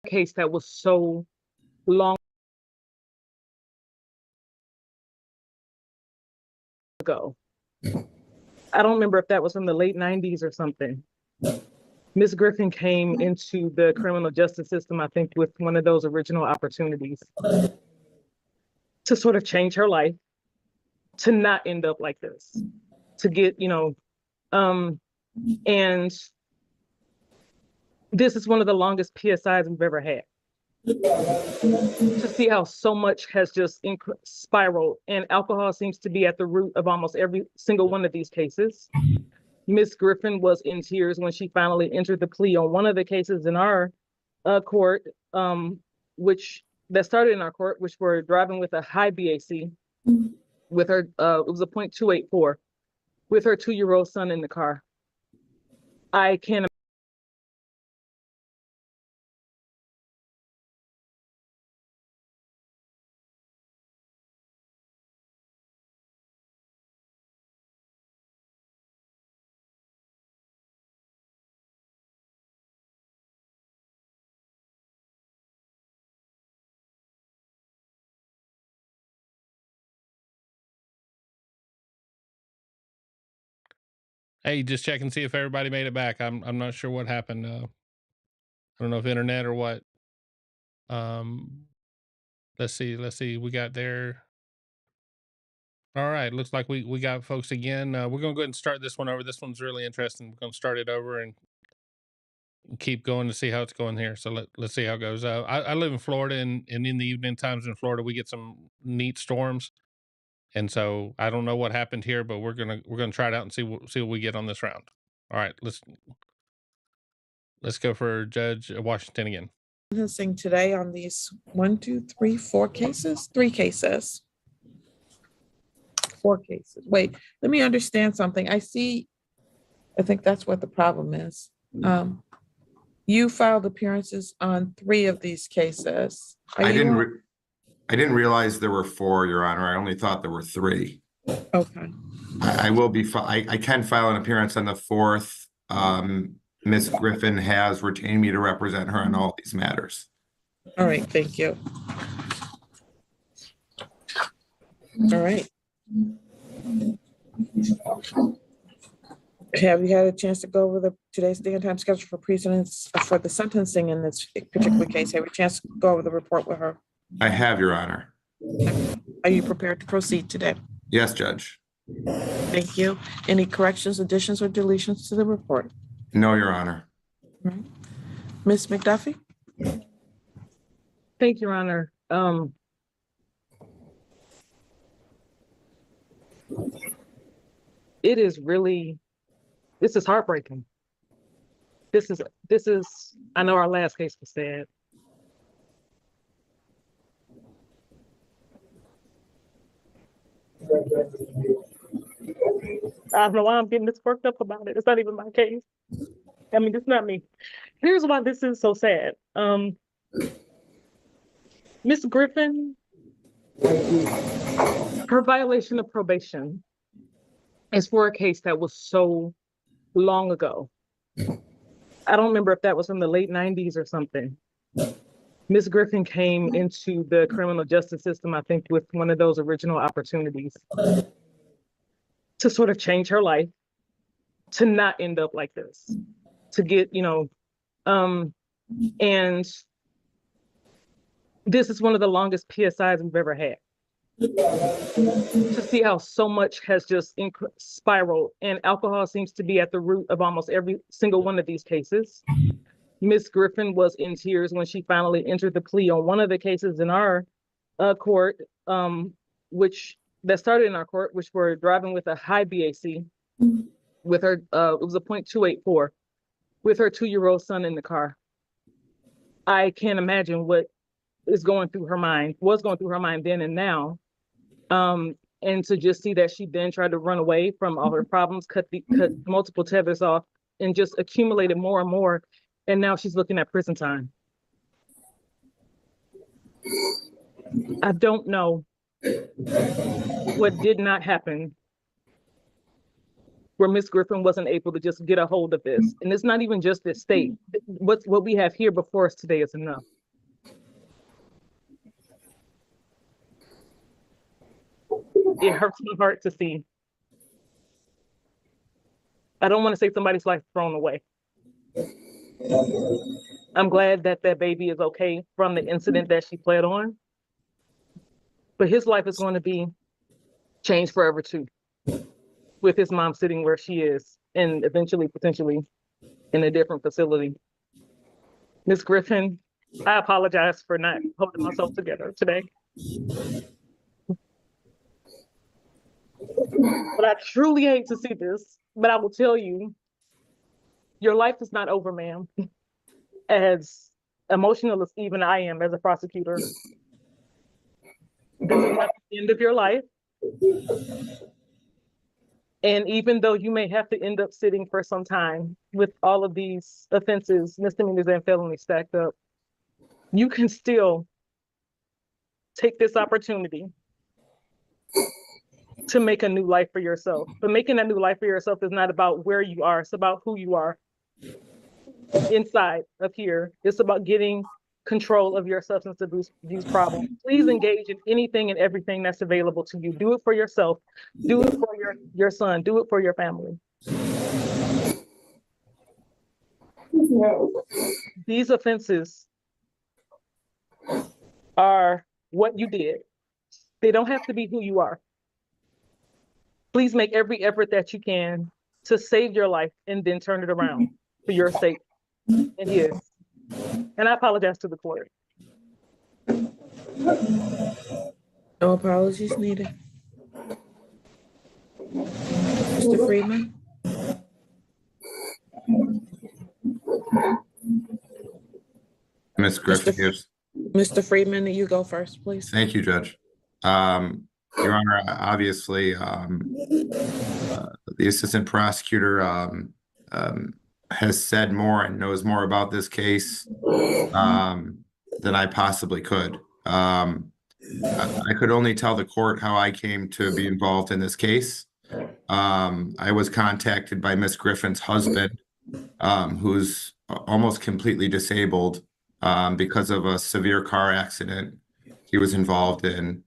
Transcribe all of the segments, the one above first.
case that was so long ago. I don't remember if that was from the late 90s or something. Miss Griffin came into the criminal justice system, I think, with one of those original opportunities to sort of change her life, to not end up like this, to get, and this is one of the longest PSIs we've ever had. To see how so much has just spiraled, and alcohol seems to be at the root of almost every single one of these cases. Miss Griffin was in tears when she finally entered the plea on one of the cases in our court, which started in our court, which were driving with a high BAC with her, it was a .284, with her 2-year-old son in the car. I can't. Hey, just check and see if everybody made it back. I'm not sure what happened. I don't know if internet or what. Let's see. We got there. All right. Looks like we got folks again. We're gonna go ahead and start this one over. This one's really interesting. We're gonna start it over and keep going to see how it's going here. So let's see how it goes. I live in Florida, and in the evening times in Florida, we get some neat storms. And so I don't know what happened here, but we're gonna try it out and see what we get on this round. All right, let's go for Judge Washington again. Sentencing today on these 1, 2, 3, 4 cases, 3 cases, 4 cases. Wait, let me understand something. I think that's what the problem is. You filed appearances on 3 of these cases. I didn't realize there were 4, Your Honor. I only thought there were 3. Okay. I will be. I can file an appearance on the 4th. Ms. Griffin has retained me to represent her on all these matters. All right. Thank you. All right. Have you had a chance to go over today's day and time schedule for precedents for the sentencing in this particular case? Have you had a chance to go over the report with her? I have, Your Honor. Are you prepared to proceed today? Yes, Judge. Thank you. Any corrections, additions, or deletions to the report? No, Your Honor. All right. Ms. McDuffie? Thank you, Your Honor. It is really, this is heartbreaking. This is, I know our last case was sad. I don't know why I'm getting this worked up about it. It's not even my case. I mean, it's not me. Here's why this is so sad. Miss Griffin, her violation of probation is for a case that was so long ago. I don't remember if that was from the late 90s or something. Miss Griffin came into the criminal justice system, I think, with one of those original opportunities to sort of change her life, to not end up like this, to get, and this is one of the longest PSIs we've ever had. To see how so much has just spiraled, and alcohol seems to be at the root of almost every single one of these cases. Miss Griffin was in tears when she finally entered the plea on one of the cases in our court, which started in our court, which were driving with a high BAC with her, it was a .284, with her 2-year-old son in the car. I can't imagine what was going through her mind then and now. And to just see that she then tried to run away from all her problems, cut multiple tethers off, and just accumulated more and more. And now she's looking at prison time. I don't know what did not happen where Miss Griffin wasn't able to just get a hold of this. And it's not even just this state. What we have here before us today is enough. It hurts my heart to see. I don't want to say somebody's life thrown away. I'm glad that that baby is okay from the incident that she fled on. But his life is going to be changed forever too, with his mom sitting where she is and eventually, potentially, in a different facility. Miss Griffin, I apologize for not holding myself together today. But I truly hate to see this, but I will tell you, your life is not over, ma'am. As emotional as even I am as a prosecutor, this is not the end of your life. And even though you may have to end up sitting for some time with all of these offenses, misdemeanors and felonies stacked up, you can still take this opportunity to make a new life for yourself. But making a new life for yourself is not about where you are, it's about who you are inside of here. It's about getting control of your substance abuse problem. Please engage in anything and everything that's available to you. Do it for yourself. Do it for your son. Do it for your family. These offenses are what you did. They don't have to be who you are. Please make every effort that you can to save your life and then turn it around for your sake and his. And I apologize to the court. No apologies needed. Mr. Freeman? Ms. Griffin, yes. Mr. Freeman, you go first, please. Thank you, Judge. Your Honor, obviously, the assistant prosecutor has said more and knows more about this case than I possibly could. I could only tell the court how I came to be involved in this case. I was contacted by Miss Griffin's husband, who's almost completely disabled because of a severe car accident he was involved in.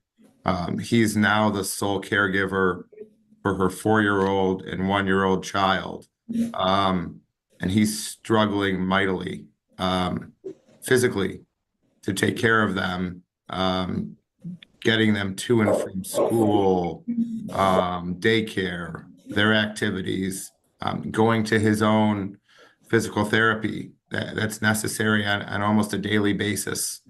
He's now the sole caregiver for her 4-year-old and 1-year-old child. And he's struggling mightily, physically, to take care of them, getting them to and from school, daycare, their activities, going to his own physical therapy that's necessary on almost a daily basis.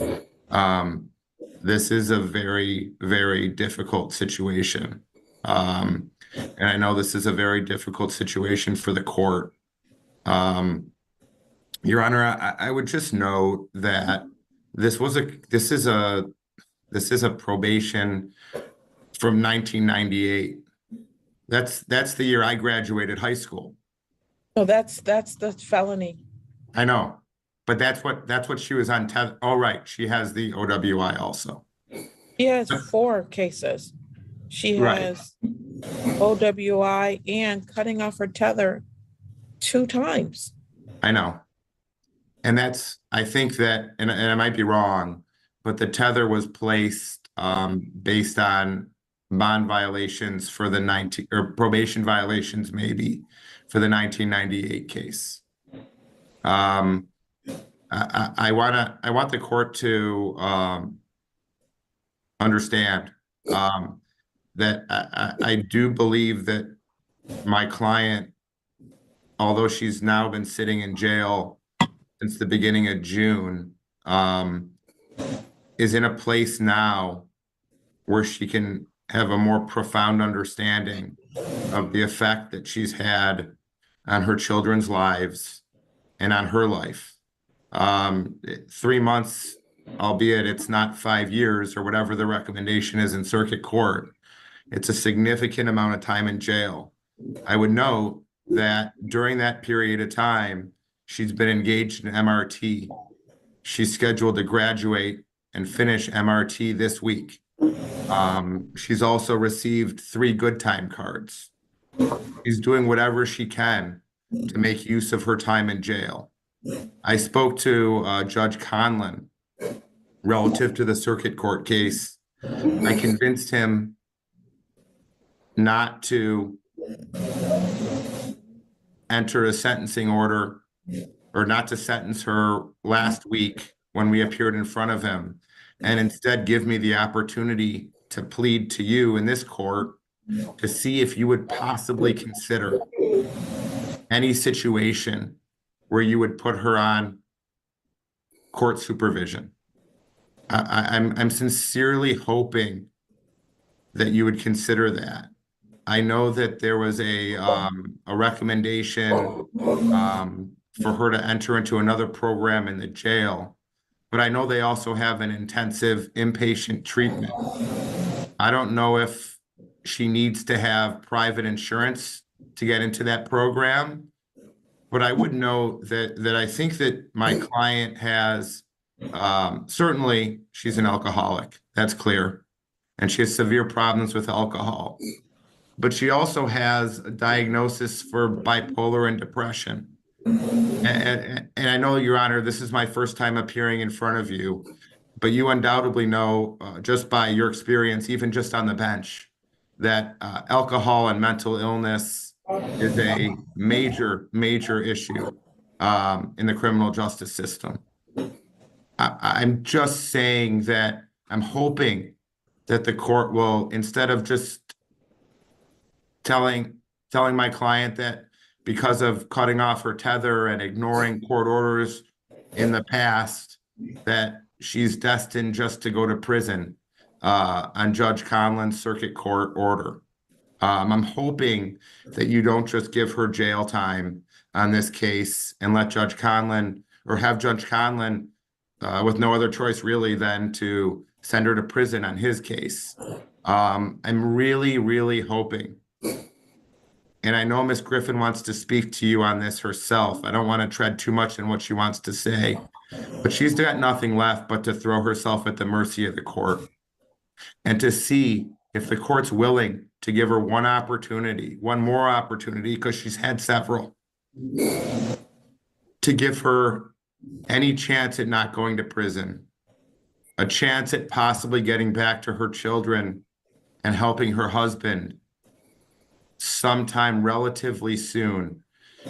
This is a very, very difficult situation. And I know this is a very difficult situation for the court. Your Honor, I would just note that this is a probation from 1998. That's the year I graduated high school. No, that's the felony. I know, but that's what she was on tether. Oh, right. She has the OWI also. She has 4 cases. She has OWI and cutting off her tether 2 times. I know. And I think that, and I might be wrong, but the tether was placed based on bond violations for the or probation violations maybe for the 1998 case. I want the court to understand that I do believe that my client, although she's now been sitting in jail since the beginning of June, is in a place now where she can have a more profound understanding of the effect that she's had on her children's lives and on her life. 3 months, albeit it's not 5 years or whatever the recommendation is in circuit court, it's a significant amount of time in jail. I would note that during that period of time, she's been engaged in MRT. She's scheduled to graduate and finish MRT this week. She's also received 3 good time cards. She's doing whatever she can to make use of her time in jail. I spoke to Judge Conlon relative to the circuit court case. I convinced him not to enter a sentencing order or not to sentence her last week when we appeared in front of him, and instead give me the opportunity to plead to you in this court to see if you would possibly consider any situation where you would put her on court supervision. I'm sincerely hoping that you would consider that. I know that there was a recommendation for her to enter into another program in the jail, but I know they also have an intensive inpatient treatment. I don't know if she needs to have private insurance to get into that program, but I would know that I think that my client has, certainly she's an alcoholic, that's clear, and she has severe problems with alcohol. But she also has a diagnosis for bipolar and depression. And I know, Your Honor, this is my first time appearing in front of you, but you undoubtedly know, just by your experience, even just on the bench, that alcohol and mental illness is a major, major issue in the criminal justice system. I'm just saying that I'm hoping that the court will, instead of just telling my client that because of cutting off her tether and ignoring court orders in the past, that she's destined just to go to prison on Judge Conlon's circuit court order. I'm hoping that you don't just give her jail time on this case and let Judge Conlon, or have Judge Conlon with no other choice really than to send her to prison on his case. I'm really, really hoping, and I know Ms. Griffin wants to speak to you on this herself. I don't want to tread too much in what she wants to say, but she's got nothing left but to throw herself at the mercy of the court and to see if the court's willing to give her one more opportunity, because she's had several, to give her any chance at not going to prison, a chance at possibly getting back to her children and helping her husband sometime relatively soon.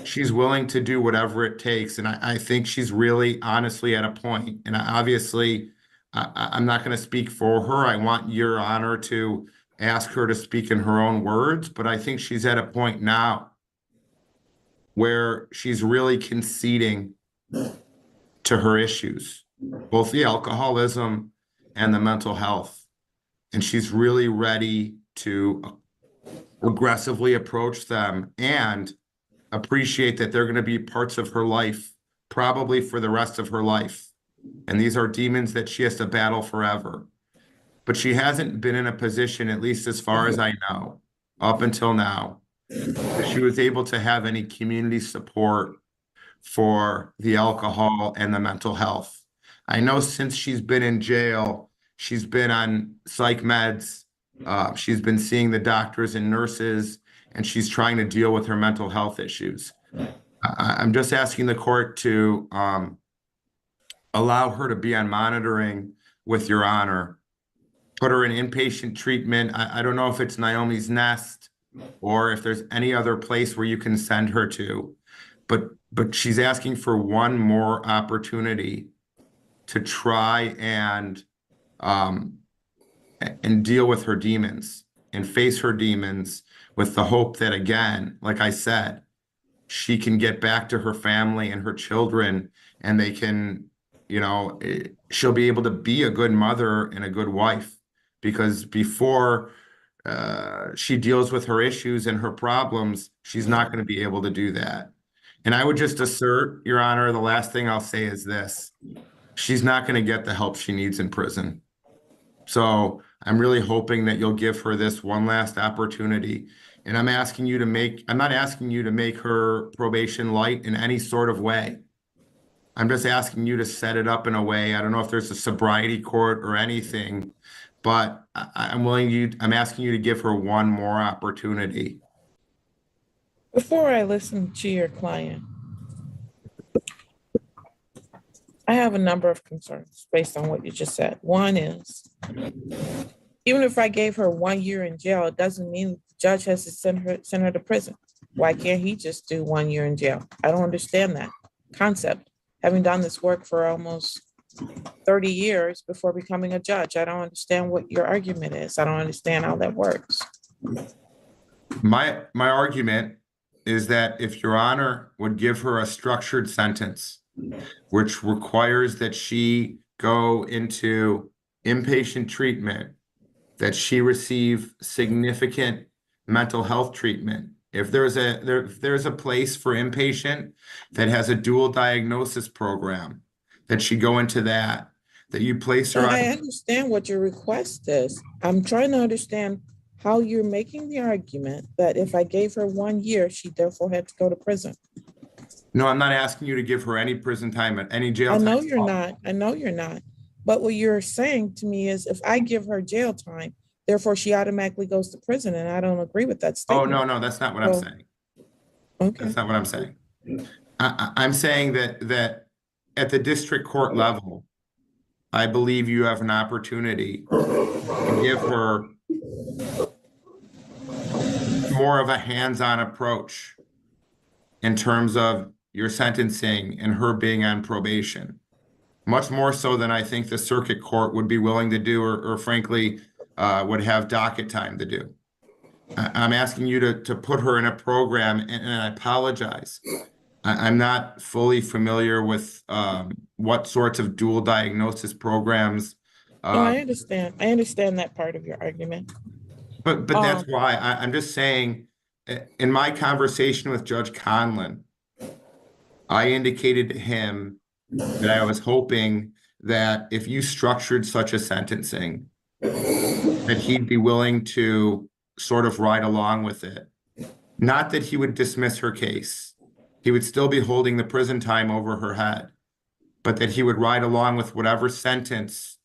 She's willing to do whatever it takes. And I think she's really honestly at a point. And obviously, I'm not going to speak for her. I want Your Honor to ask her to speak in her own words. But I think she's at a point now where she's really conceding to her issues, both the alcoholism and the mental health. And she's really ready to aggressively approach them and appreciate that they're going to be parts of her life, probably for the rest of her life. And these are demons that she has to battle forever. But she hasn't been in a position, at least as far as I know, up until now, that she was able to have any community support for the alcohol and the mental health. I know since she's been in jail, she's been on psych meds. She's been seeing the doctors and nurses, and she's trying to deal with her mental health issues. I'm just asking the court to allow her to be on monitoring with Your Honor, put her in inpatient treatment. I don't know if it's Naomi's Nest or if there's any other place where you can send her to, but she's asking for one more opportunity to try and deal with her demons and face her demons, with the hope that, again, like I said, she can get back to her family and her children, and they can, she'll be able to be a good mother and a good wife, because before she deals with her issues and her problems, she's not going to be able to do that. And I would just assert, Your Honor, the last thing I'll say is this: she's not going to get the help she needs in prison. So I'm really hoping that you'll give her this one last opportunity. And I'm not asking you to make her probation light in any sort of way. I'm just asking you to set it up in a way. I don't know if there's a sobriety court or anything, but I'm asking you to give her one more opportunity Before I listen to your client, I have a number of concerns based on what you just said. One is, even if I gave her 1 year in jail, it doesn't mean the judge has to send her to prison. Why can't he just do 1 year in jail? I don't understand that concept. Having done this work for almost 30 years before becoming a judge, I don't understand what your argument is. I don't understand how that works. My argument is that if Your Honor would give her a structured sentence, which requires that she go into inpatient treatment, that she receive significant mental health treatment. If there's a place for inpatient that has a dual diagnosis program, that she go into that you place her I on. understand what your request is. I'm trying to understand how you're making the argument that if I gave her 1 year, she therefore had to go to prison. No, I'm not asking you to give her any prison time, any jail I time. know you're not. I know you're not. But what you're saying to me is if I give her jail time, therefore she automatically goes to prison, and I don't agree with that Oh, statement. no, that's not what I'm saying. Okay. That's not what I'm saying. I'm saying that at the district court level, I believe you have an opportunity to give her more of a hands-on approach in terms of your sentencing and her being on probation. Much more so than I think the circuit court would be willing to do, or frankly, would have docket time to do. I'm asking you to put her in a program, and I apologize. I'm not fully familiar with what sorts of dual diagnosis programs. No, I understand. I understand that part of your argument. But that's why I'm just saying, in my conversation with Judge Conlon, I indicated to him that I was hoping that if you structured such a sentencing, that he'd be willing to sort of ride along with it. Not that he would dismiss her case. He would still be holding the prison time over her head, but that he would ride along with whatever sentence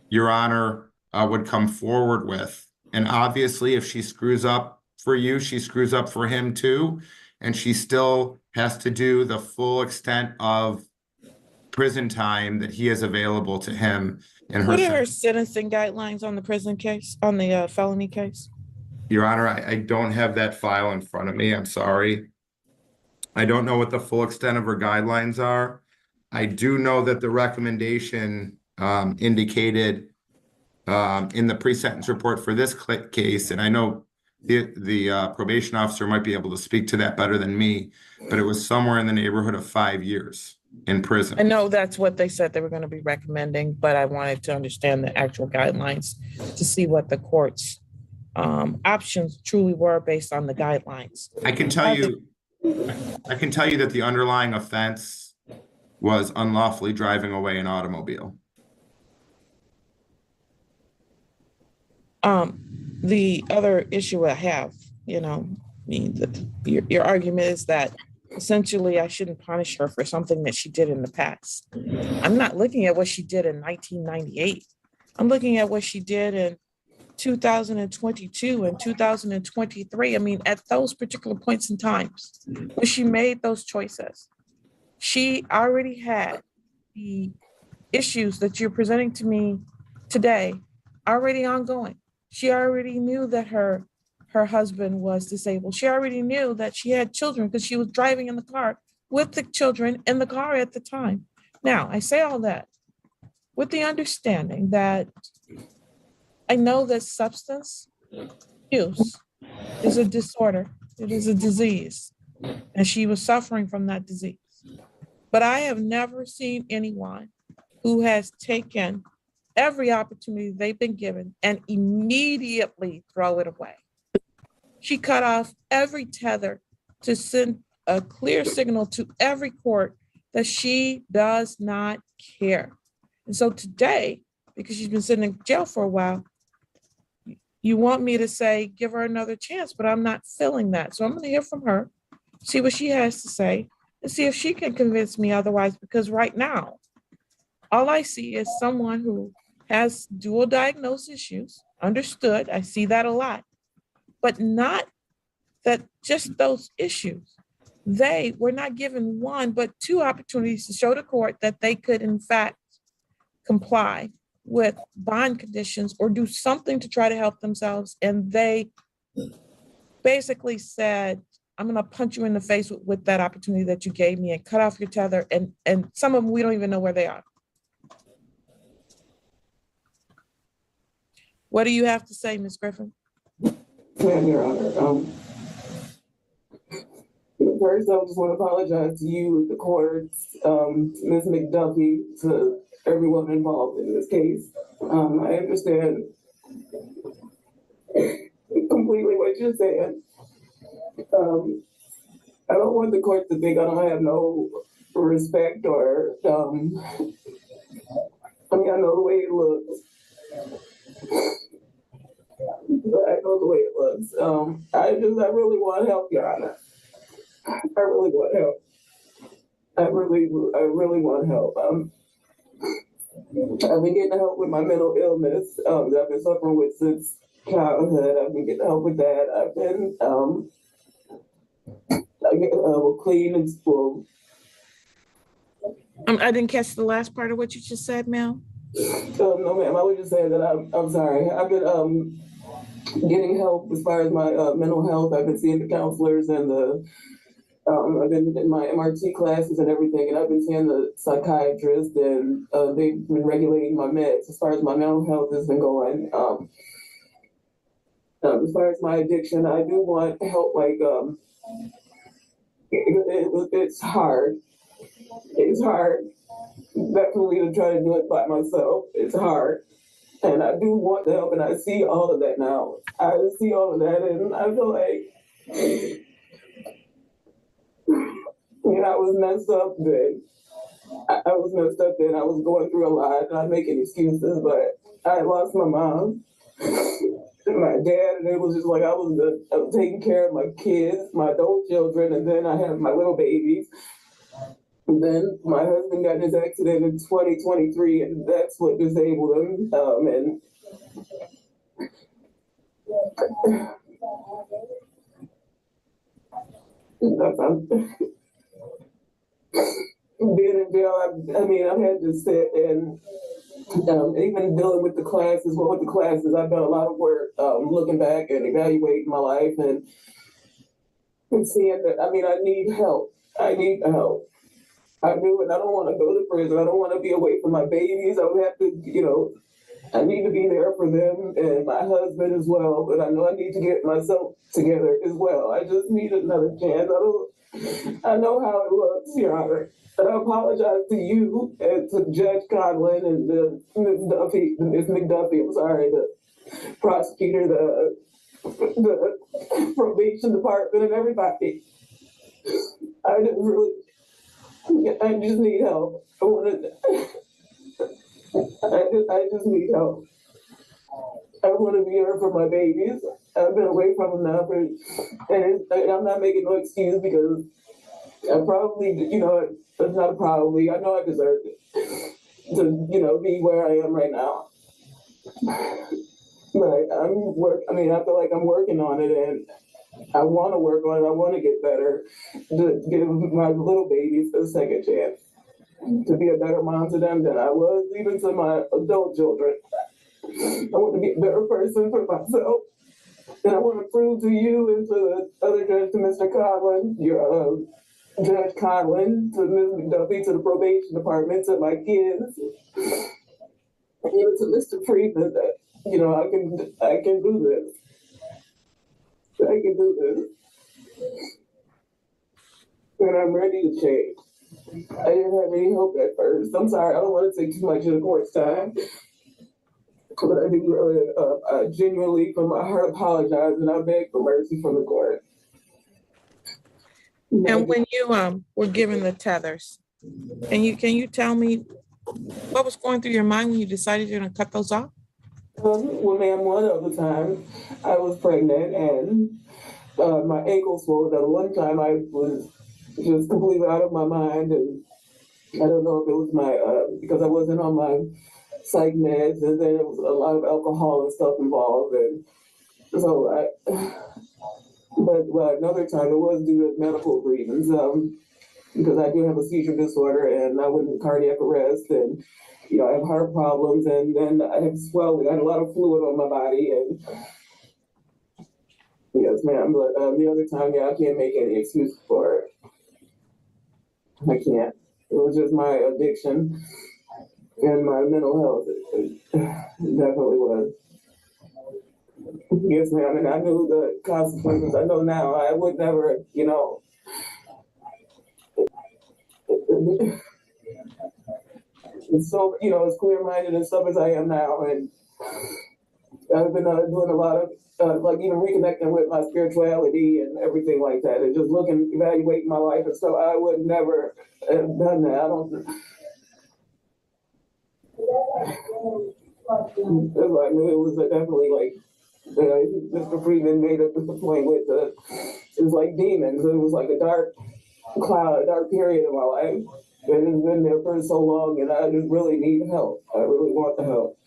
Your Honor would come forward with. And obviously, if she screws up for you, she screws up for him too. And she still has to do the full extent of prison time that he has available to him in her What are her sentence. sentencing guidelines on the prison case, on the felony case? Your Honor, I don't have that file in front of me. I'm sorry. I don't know what the full extent of her guidelines are. I do know that the recommendation indicated in the pre-sentence report for this case, and I know the probation officer might be able to speak to that better than me, but it was somewhere in the neighborhood of 5 years in prison. I know that's what they said they were going to be recommending, but I wanted to understand the actual guidelines to see what the court's options truly were based on the guidelines. I can tell you that the underlying offense was unlawfully driving away an automobile. The other issue I have, your argument is that essentially I shouldn't punish her for something that she did in the past. I'm not looking at what she did in 1998. I'm looking at what she did in 2022 and 2023. I mean, at those particular points in times when she made those choices, she already had the issues that you're presenting to me today already ongoing. She already knew that her husband was disabled. She already knew that she had children because she was driving in the car with the children in the car at the time. Now, I say all that with the understanding that I know that substance use is a disorder. It is a disease, and she was suffering from that disease. But I have never seen anyone who has taken every opportunity they've been given and immediately throw it away. She cut off every tether to send a clear signal to every court that she does not care. And so today, because she's been sitting in jail for a while, you want me to say, give her another chance, but I'm not feeling that. So I'm going to hear from her, see what she has to say, and see if she can convince me otherwise, because right now, all I see is someone who has dual diagnosis issues, understood, I see that a lot, but not that just those issues, they were not given one, but two opportunities to show the court that they could in fact comply with bond conditions or do something to try to help themselves. And they basically said, I'm going to punch you in the face with that opportunity that you gave me and cut off your tether. And some of them, we don't even know where they are. What do you have to say, Ms. Griffin? Ma'am, Your Honor, first, I just want to apologize to you, the courts, to Ms. McDuffie, to everyone involved in this case. I understand completely what you're saying. I don't want the court to think I don't have no respect or, I mean, I know the way it looks. I know the way it looks. I really want help, Your Honor. I really want help. I really want help. I've been getting help with my mental illness that I've been suffering with since childhood. I've been getting help with that. I've been clean and school. I didn't catch the last part of what you just said, ma'am. No, ma'am. I was just saying that I'm sorry. I've been getting help as far as my mental health. I've been seeing the counselors and I've been in my MRT classes and everything, and I've been seeing the psychiatrist, and they've been regulating my meds as far as my mental health has been going. As far as my addiction, I do want help. Like, it's hard. It's hard, definitely, to try to do it by myself. It's hard. And I do want the help, and I see all of that now. I see all of that, and I feel like, I was messed up then. I was messed up then. I was going through a lot. Not making excuses, but I lost my mom and my dad, and it was just like I was taking care of my kids, my adult children, and then I had my little babies. And then my husband got in his accident in 2023, and that's what disabled him. And being in jail, I've had to sit and even dealing with the classes. Well, with the classes, I've done a lot of work looking back and evaluating my life and seeing that, I need help. I need help. I do, and I don't want to go to prison. I don't want to be away from my babies. I would have to, I need to be there for them and my husband as well. But I know I need to get myself together as well. I just need another chance. I know how it looks, Your Honor. And I apologize to you and to Judge Conlon and Ms. McDuffie, I'm sorry, the prosecutor, the probation department, and everybody. I just need help. I just need help. I want to be here for my babies. I've been away from them now, and I'm not making no excuse because I probably, it's not a probably. I know I deserve it to, be where I am right now. But I feel like I'm working on it, and I want to work on it. I want to get better, to give my little babies a second chance, to be a better mom to them than I was, even to my adult children. I want to be a better person for myself. And I want to prove to you and to the other judge, to Mr. Conlon, your Judge Conlon, to Ms. McDuffie, to the probation department, to my kids, and even to Mr. Friedman, that, I can do this. I can do this. And I'm ready to change. I didn't have any hope at first. I'm sorry, I don't want to take too much of the court's time. But I do really genuinely, from my heart, apologize, and I beg for mercy from the court. And when you were given the tethers, can you tell me what was going through your mind when you decided you're going to cut those off? Well, ma'am, one of the times I was pregnant and my ankle swelled. At one time I was just completely out of my mind, and I don't know if it was my because I wasn't on my psych meds, and then there was a lot of alcohol and stuff involved, and so But another time it was due to medical reasons, because I do have a seizure disorder and I went in cardiac arrest, and I have heart problems, and then I have swelling. I had a lot of fluid on my body, and yes, ma'am. But the other time, I can't make any excuse for it. I can't. It was just my addiction and my mental health. It definitely was. Yes, ma'am. And I knew the consequences. I know now. I would never, it's so, as clear-minded and stuff as I am now. And I've been doing a lot of, like even reconnecting with my spirituality and everything like that, and just evaluating my life and stuff. I would never have done that. I don't. I knew it was definitely like Mr. Freeman made a point with it was like demons. It was like a dark cloud, a dark period in my life. And it's been there for so long, and I just really need help. I really want the help.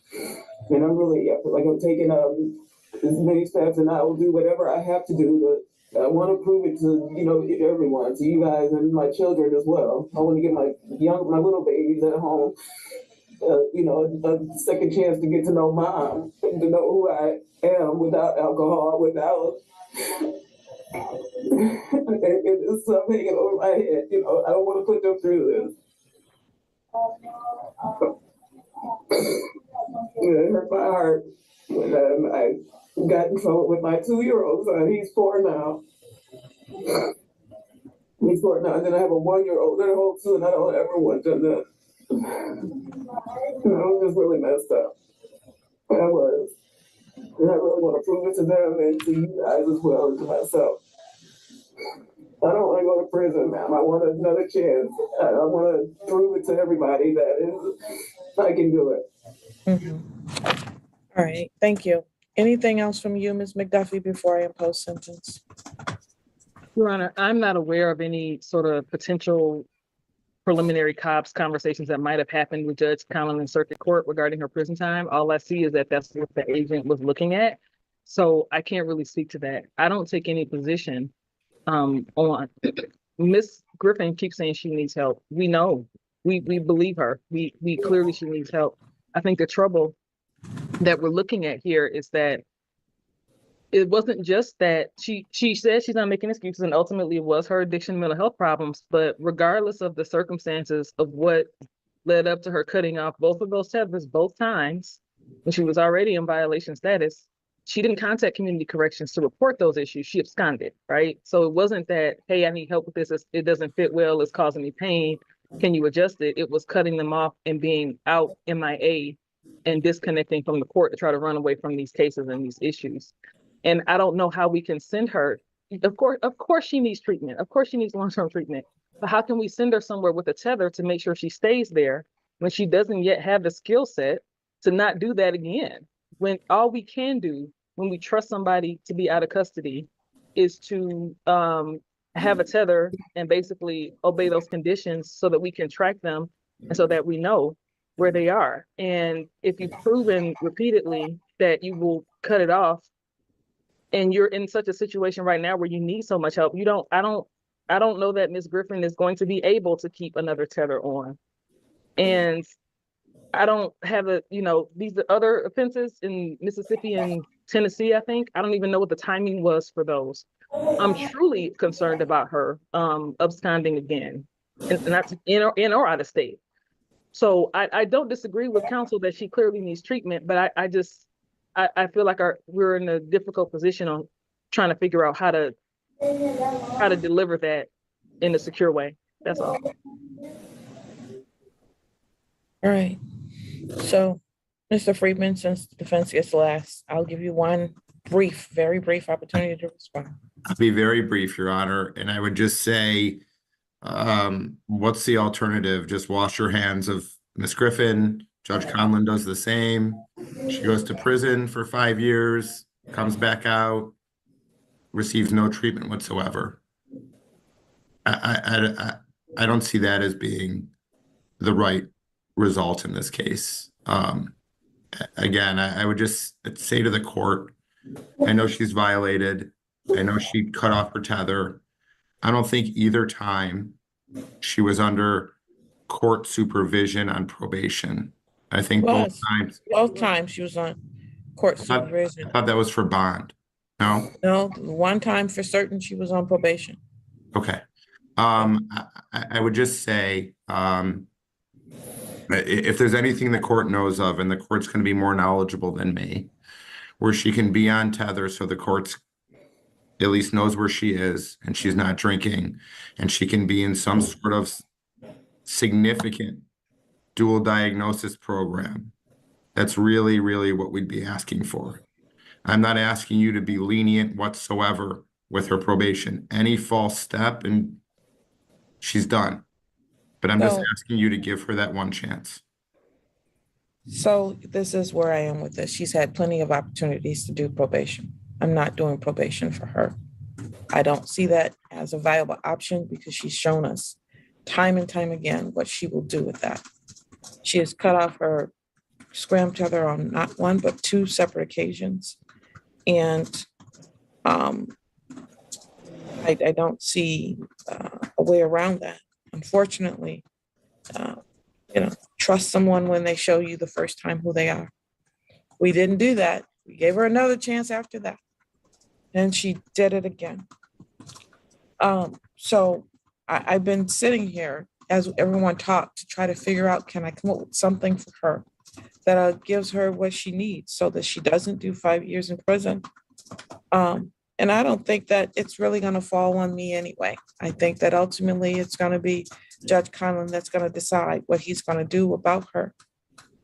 And I'm really, like, I'm taking as many steps, and I will do whatever I have to do. I want to prove it to, everyone, to you guys and my children as well. I want to get my little babies at home, a second chance to get to know mom, and to know who I am without alcohol, without it's hanging over my head. I don't want to put them through this. It hurt my heart when I got in trouble with my 2-year-old son. He's 4 now. He's 4 now, and then I have a 1-year-old that I hold too, and I don't ever want them to. I was just really messed up. I was. And I really want to prove it to them and to you guys as well as to myself. I don't want to go to prison, ma'am. I want another chance. I want to prove it to everybody that I can do it. Mm-hmm. All right, thank you. Anything else from you, Ms. McDuffie, before I impose sentence? Your Honor, I'm not aware of any sort of potential preliminary COPS conversations that might have happened with Judge Conlon in circuit court regarding her prison time. All I see is that that's what the agent was looking at. So I can't really speak to that. I don't take any position on Miss Griffin keeps saying she needs help. We know, we believe her. We clearly she needs help. I think the trouble that we're looking at here is that it wasn't just that she said she's not making excuses, and ultimately it was her addiction, mental health problems. But regardless of the circumstances of what led up to her cutting off both of those tethers both times when she was already in violation status, she didn't contact community corrections to report those issues. She absconded, right? So it wasn't that, hey, I need help with this. It doesn't fit well. It's causing me pain. Can you adjust it? It was cutting them off and being out MIA and disconnecting from the court to try to run away from these cases and these issues. And I don't know how we can send her. Of course she needs treatment. Of course she needs long-term treatment. But how can we send her somewhere with a tether to make sure she stays there when she doesn't yet have the skill set to not do that again? When all we can do when we trust somebody to be out of custody is to have a tether and basically obey those conditions so that we can track them and so that we know where they are. And if you've proven repeatedly that you will cut it off, and you're in such a situation right now where you need so much help, I don't know that Ms. Griffin is going to be able to keep another tether on. And I don't have these are other offenses in Mississippi and Tennessee, I think. I don't even know what the timing was for those. I'm truly concerned about her absconding again, and that's in or out of state. So I don't disagree with counsel that she clearly needs treatment, but I feel like we're in a difficult position on trying to figure out how to deliver that in a secure way. That's all. All right. So, Mr. Friedman, since the defense gets last, I'll give you one very brief opportunity to respond. I'll be very brief, Your Honor, and I would just say, what's the alternative? Just wash your hands of Ms. Griffin. Judge Conlon does the same. She goes to prison for 5 years, comes back out, receives no treatment whatsoever. I don't see that as being the right result in this case. Again, I would just say to the court, I know she's violated. I know she cut off her tether. I don't think either time she was under court supervision on probation. I think both Was. times. Both times she was on court I supervision. thought that was for bond. No? No, one time for certain she was on probation. Okay. I would just say, if there's anything the court knows of, and the court's going to be more knowledgeable than me, where she can be on tether so the court's at least knows where she is and she's not drinking, and she can be in some sort of significant dual diagnosis program. That's really, really what we'd be asking for. I'm not asking you to be lenient whatsoever with her probation. Any false step and she's done. But I'm just So- asking you to give her that one chance. So this is where I am with this. She's had plenty of opportunities to do probation. I'm not doing probation for her. I don't see that as a viable option because she's shown us time and time again what she will do with that. She has cut off her scram tether on not one, but two separate occasions. And I don't see a way around that. Unfortunately, trust someone when they show you the first time who they are. We didn't do that. We gave her another chance after that. And she did it again. So I've been sitting here as everyone talked to try to figure out, can I come up with something for her that gives her what she needs so that she doesn't do 5 years in prison. And I don't think that it's really going to fall on me anyway. I think that ultimately it's going to be Judge Conlon that's going to decide what he's going to do about her.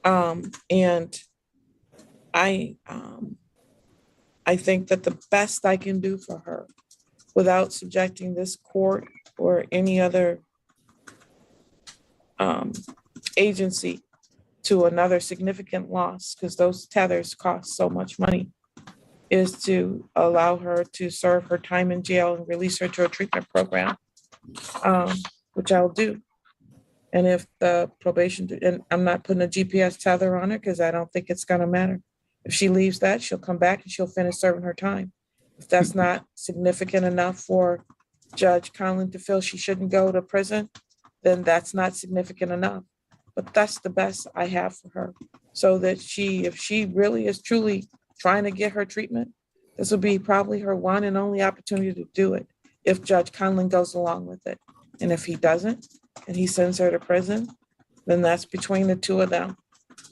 And I think that the best I can do for her without subjecting this court or any other agency to another significant loss, because those tethers cost so much money, is to allow her to serve her time in jail and release her to a treatment program, which I'll do. And if the probation, and I'm not putting a GPS tether on her because I don't think it's going to matter. If she leaves that, she'll come back and she'll finish serving her time. If that's not significant enough for Judge Conlon to feel she shouldn't go to prison, then that's not significant enough. But that's the best I have for her, so that if she really is truly trying to get her treatment, this will be probably her one and only opportunity to do it if Judge Conlon goes along with it. And if he doesn't, and he sends her to prison, then that's between the two of them.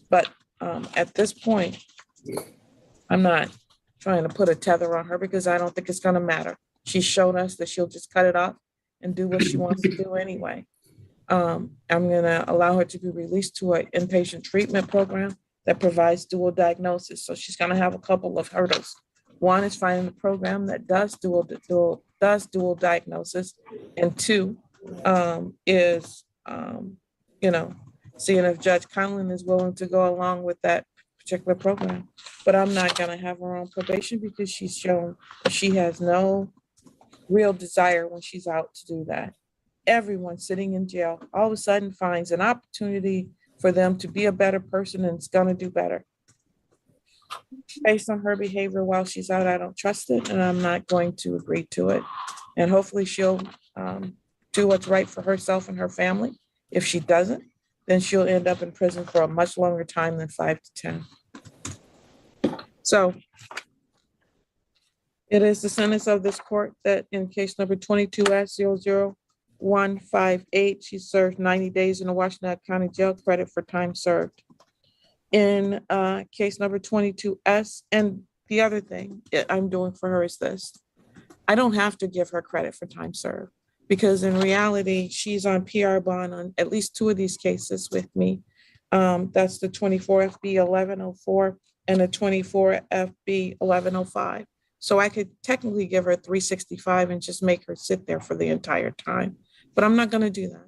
But at this point, I'm not trying to put a tether on her because I don't think it's going to matter. She's shown us that she'll just cut it off and do what she wants to do anyway. I'm going to allow her to be released to an inpatient treatment program that provides dual diagnosis. So she's going to have a couple of hurdles. One is finding a program that does dual diagnosis, and two is seeing if Judge Conlon is willing to go along with that particular program. But I'm not going to have her on probation because she's shown that she has no real desire when she's out to do that. Everyone sitting in jail all of a sudden finds an opportunity for them to be a better person and is going to do better. Based on her behavior while she's out, I don't trust it, and I'm not going to agree to it. And hopefully she'll do what's right for herself and her family. If she doesn't, then she'll end up in prison for a much longer time than 5 to 10. So it is the sentence of this court that in case number 22S00158, she served 90 days in the Washington County Jail, credit for time served. In case number 22S, and the other thing I'm doing for her is this: I don't have to give her credit for time served, because in reality, she's on PR bond on at least 2 of these cases with me. That's the 24 FB 1104 and the 24 FB 1105. So I could technically give her 365 and just make her sit there for the entire time. But I'm not going to do that.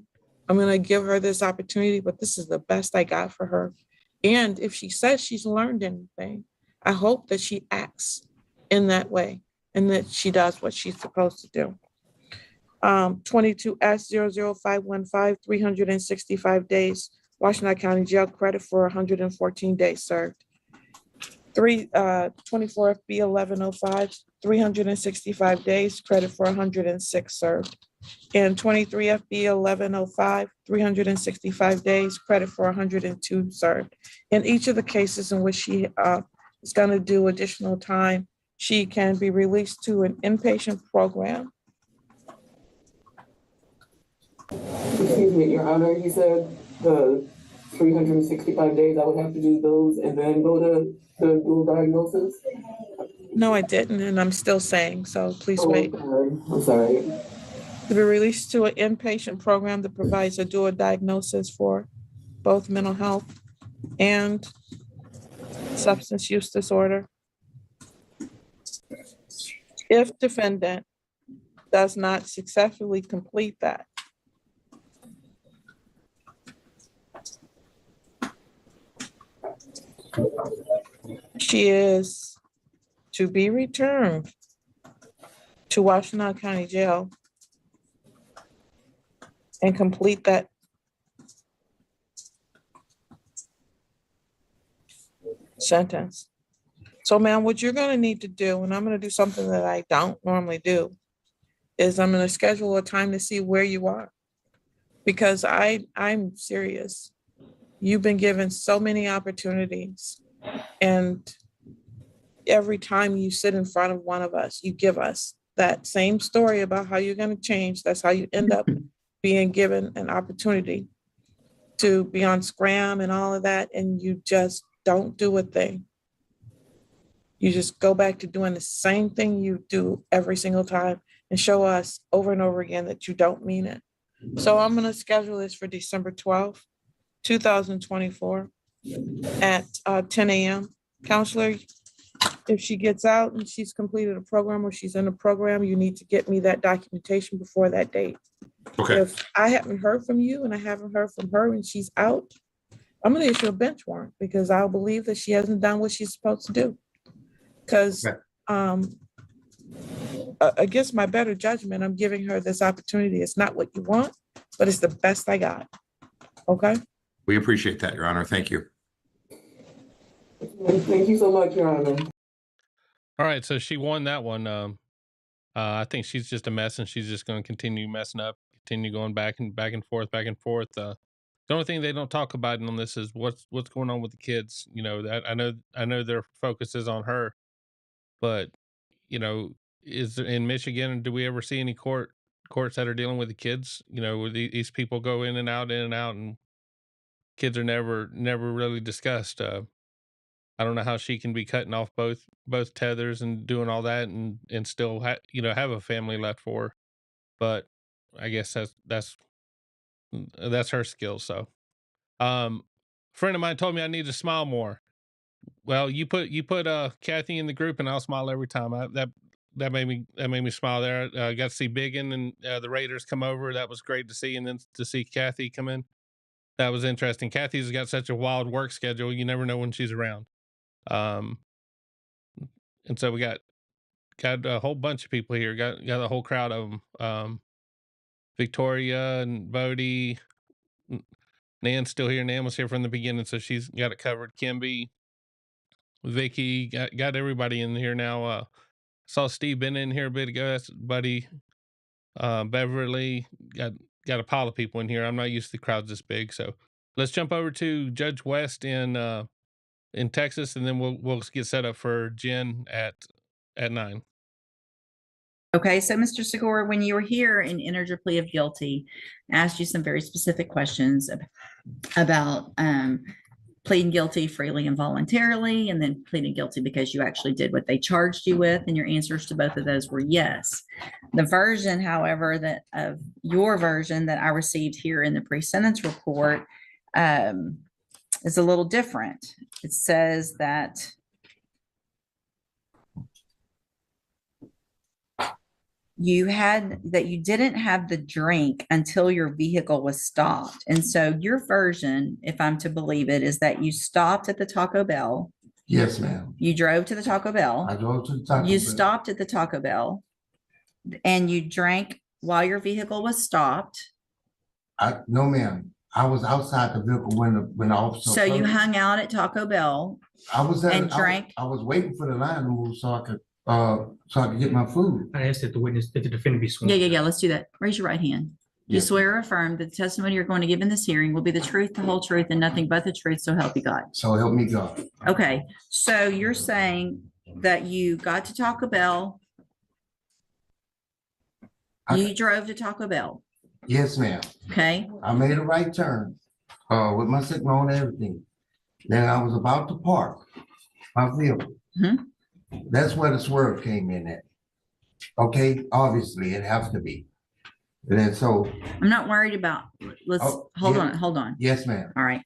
I'm going to give her this opportunity, but this is the best I got for her. And if she says she's learned anything, I hope that she acts in that way and that she does what she's supposed to do. 22S00515, 365 days, Washington County Jail, credit for 114 days served. 24 FB 1105, 365 days, credit for 106 served. And 23 FB 1105, 365 days, credit for 102 served. In each of the cases in which she is going to do additional time, she can be released to an inpatient program. Excuse me, Your Honor, you said the 365 days, I would have to do those and then go to the dual diagnosis? No, I didn't, and I'm still saying, so please wait. I'm sorry. To be released to an inpatient program that provides a dual diagnosis for both mental health and substance use disorder. If defendant does not successfully complete that, she is to be returned to Washtenaw County Jail and complete that sentence. So, ma'am, what you're going to need to do, and I'm going to do something that I don't normally do, is I'm going to schedule a time to see where you are, because I'm serious. You've been given so many opportunities, and every time you sit in front of one of us, you give us that same story about how you're going to change. That's how you end up being given an opportunity to be on scram and all of that, and you just don't do a thing. You just go back to doing the same thing you do every single time and show us over and over again that you don't mean it. So I'm going to schedule this for December 12th, 2024 at 10 a.m. Counselor, if she gets out and she's completed a program or she's in a program, you need to get me that documentation before that date. Okay. If I haven't heard from you and I haven't heard from her and she's out, I'm going to issue a bench warrant because I'll believe that she hasn't done what she's supposed to do. Because against my better judgment, I'm giving her this opportunity. It's not what you want, but it's the best I got. Okay? We appreciate that, Your Honor. Thank you. Thank you so much, Your Honor. All right, so she won that one. I think she's just a mess, and she's just going to continue messing up, continue going back and forth, back and forth. The only thing they don't talk about on this is what's going on with the kids. You know, that I know their focus is on her, but you know, is in Michigan, do we ever see any courts that are dealing with the kids? You know, where these people go in and out, and kids are never really discussed. I don't know how she can be cutting off both tethers and doing all that and still have a family left for her. But I guess that's her skill. So, friend of mine told me I need to smile more. Well, you put Kathy in the group and I'll smile every time. That made me smile there. I got to see Biggin and the Raiders come over. That was great to see, and then to see Kathy come in, that was interesting. Kathy's got such a wild work schedule; you never know when she's around. And so we got a whole bunch of people here. Got a whole crowd of them. Victoria and Bodie. Nan's still here. Nan was here from the beginning, so she's got it covered. Kimby, Vicky, got everybody in here now. Saw Steve been in here a bit ago. That's Buddy. Beverly, got a pile of people in here. I'm not used to the crowds this big, so let's jump over to Judge West in Texas, and then we'll get set up for Jen at 9. Okay, so Mr. Segur, when you were here and entered your plea of guilty, I asked you some very specific questions about pleading guilty freely and voluntarily, and then pleading guilty because you actually did what they charged you with, and your answers to both of those were yes. The version, however, that of your version that I received here in the pre-sentence report is a little different. It says that you didn't have the drink until your vehicle was stopped. And so your version, if I'm to believe it, is that you stopped at the Taco Bell. Yes, ma'am. You drove to the Taco Bell. I drove to the Taco Bell. You stopped at the Taco Bell and you drank while your vehicle was stopped. No, ma'am. I was outside the vehicle when the officer. So you approached. hung out at Taco Bell I was and drank? I was waiting for the line to move so I could get my food. I asked that the defendant be sworn. Yeah, let's do that. Raise your right hand. You Yes, swear or affirm that the testimony you're going to give in this hearing will be the truth, the whole truth, and nothing but the truth, so help you God. So help me God. Okay, so you're saying that you got to Taco Bell. You drove to Taco Bell, Yes, ma'am. okay? I made a right turn, with my signal and everything. Then I was about to park my vehicle. Mhm. That's where the swerve came in at. Okay, obviously it has to be. And then so, I'm not worried about, let's, Oh, hold yeah. on. yes, ma'am. All right.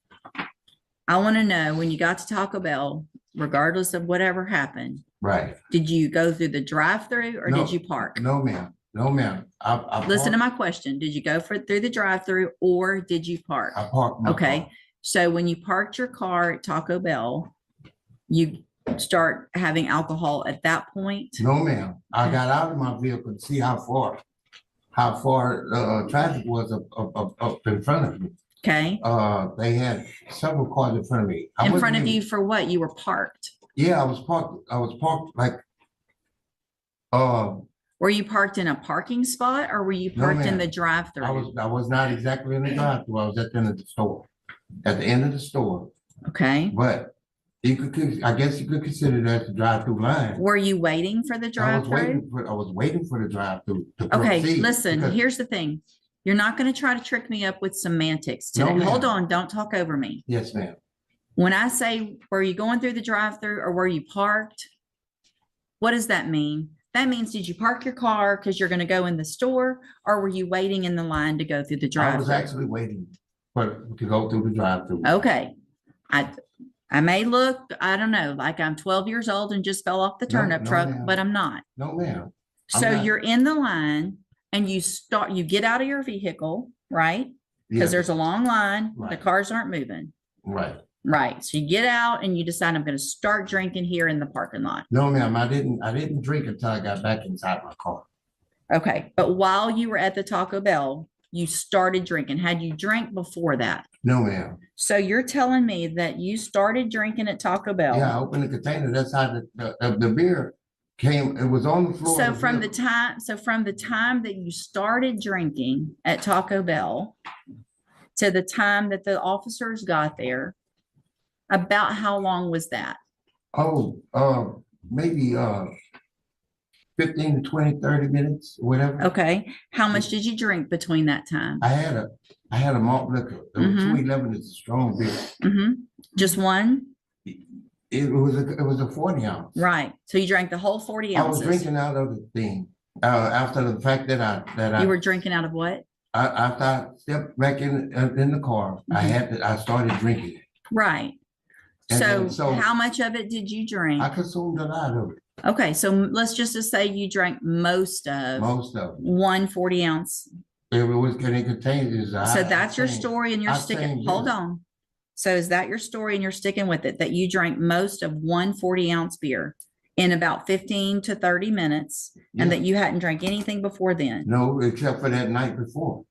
I want to know, when you got to Taco Bell, regardless of whatever happened, Right. did you go through the drive-through or No. did you park? No, ma'am. No, ma'am. I Listen to parked- my question. Did you go through the drive-through or did you park? I parked my Okay, car. so when you parked your car at Taco Bell, you start having alcohol at that point? No, ma'am. I got out of my vehicle to see how far traffic was up in front of me. Okay, They had several cars in front of me. I in wasn't front of in- you for what? You were parked. Yeah, I was parked like, Were you parked in a parking spot or were you No, parked in ma'am. the drive-through? I was not exactly in the drive-through. I was at the end of the store, at the end of the store. Okay, But I guess you could consider that the drive-through line. were you waiting for the drive-through? I was waiting for the drive-through to Okay, proceed. listen, because- here's the thing. You're not gonna try to trick me up with semantics No, today. Hold ma'am. on, don't talk over me. Yes, ma'am. When I say, were you going through the drive-through or were you parked? What does that mean? That means, did you park your car because you're gonna go in the store, or were you waiting in the line to go through the I was drive-through? actually waiting to go through the drive-through. Okay, I may look, I don't know, like I'm 12 years old and just fell off the No, turnip no, truck, ma'am. but I'm not. No, ma'am. I'm So not. you're in the line and you get out of your vehicle, right? Because Yes, there's a long line, the Right. cars aren't moving. right. Right, so you get out and you decide, I'm gonna start drinking here in the parking lot. No, ma'am, I didn't drink until I got back inside my car. Okay, but while you were at the Taco Bell, you started drinking. Had you drank before that? No, ma'am. So you're telling me that you started drinking at Taco Bell? Yeah, I opened the container. That's how the beer came. It was on the floor. So of from the vehicle. time that you started drinking at Taco Bell to the time that the officers got there, about how long was that? Oh, maybe 15 to 20, 30 minutes, whatever. Okay, how much did you drink between that time? I had a malt liquor. The Mhm. 211 is a strong beer. Mm-hmm, just one? It was a 40 ounce. Right, so you drank the whole 40 I was ounces? drinking out of the thing. After the fact that You were drinking out of what? after I stepped back in the car, I started drinking. Right. And So then- so- how much of it did you drink? I consumed a lot of it, Okay, so let's just say you drank most of most of it. one 40 ounce. It was getting contained. So that's your story and you're I sticking, think, hold yes. on. So is that your story and you're sticking with it, that you drank most of one 40 ounce beer in about 15 to 30 minutes and Yeah. that you hadn't drank anything before then? No, except for that night before,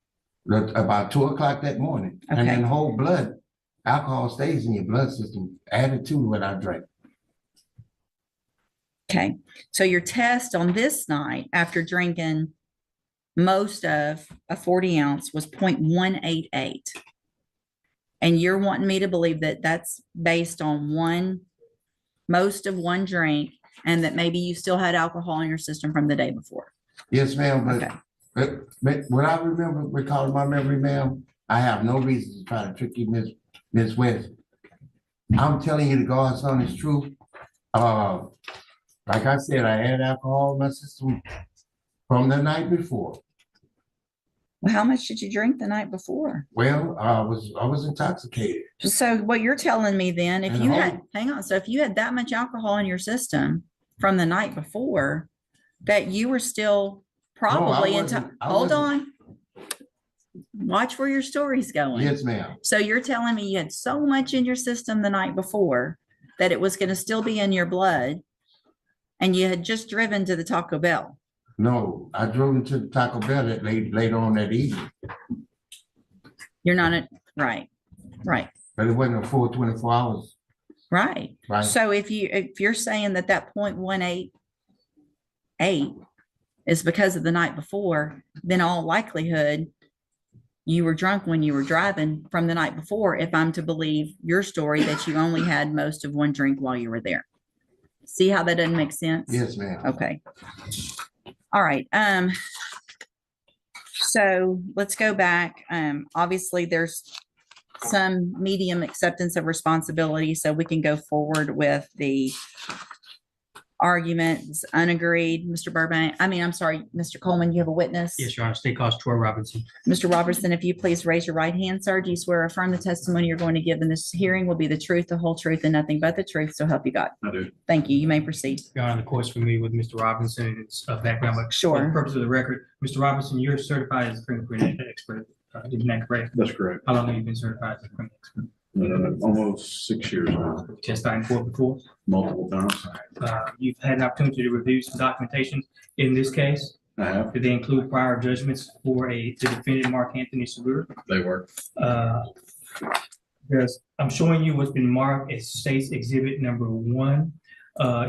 about 2 o'clock that morning. And Okay. then whole blood, alcohol stays in your blood system, added to what I drank. Okay, so your test on this night after drinking most of a 40 ounce was 0.188. And you're wanting me to believe that that's based on most of one drink, and that maybe you still had alcohol in your system from the day before. Yes, ma'am, Okay. but what I recalling my memory, ma'am, I have no reason to try to trick you, Miss West. I'm telling you the God's honest truth. Like I said, I had alcohol in my system from the night before. Well, how much did you drink the night before? Well, I was intoxicated. So what you're telling me then, if And you hold- had, hang on, so if you had that much alcohol in your system from the night before, that you were still probably wasn't. I hold wasn't. on. Watch where your story's going. Yes, ma'am. So you're telling me you had so much in your system the night before that it was going to still be in your blood, and you had just driven to the Taco Bell. No, I drove into the Taco Bell that later on that evening. You're not, right, right, but it wasn't a full 24 hours, right. right? So if you're saying that 0.188 is because of the night before, then all likelihood you were drunk when you were driving from the night before, if I'm to believe your story that you only had most of one drink while you were there. See how that doesn't make sense? Yes, ma'am. Okay. All right. So let's go back. Obviously there's some medium acceptance of responsibility, so we can go forward with the arguments unagreed. Mr. Burbank, I'm sorry, Mr. Coleman, you have a witness? Yes, Your Honor. State Cost Troy Robinson. Mr. Robertson, if you please raise your right hand, sir. Do you swear or affirm the testimony you're going to give in this hearing will be the truth, the whole truth, and nothing but the truth, so help you God? I do. Thank you. You may proceed. Your Honor, the court's familiar with Mr. Robinson and his background, but for Sure. the purpose of the record, Mr. Robinson, you're certified as a fingerprint expert. Isn't that correct? That's correct. How long have you been certified as a fingerprint expert? Almost 6 years now, Testified in court before? multiple times. You've had an opportunity to review some documentation in this case. I have, Did they include prior judgments for the defendant, Mark Anthony Segur? they work. I'm showing you what's been marked as State's Exhibit Number 1.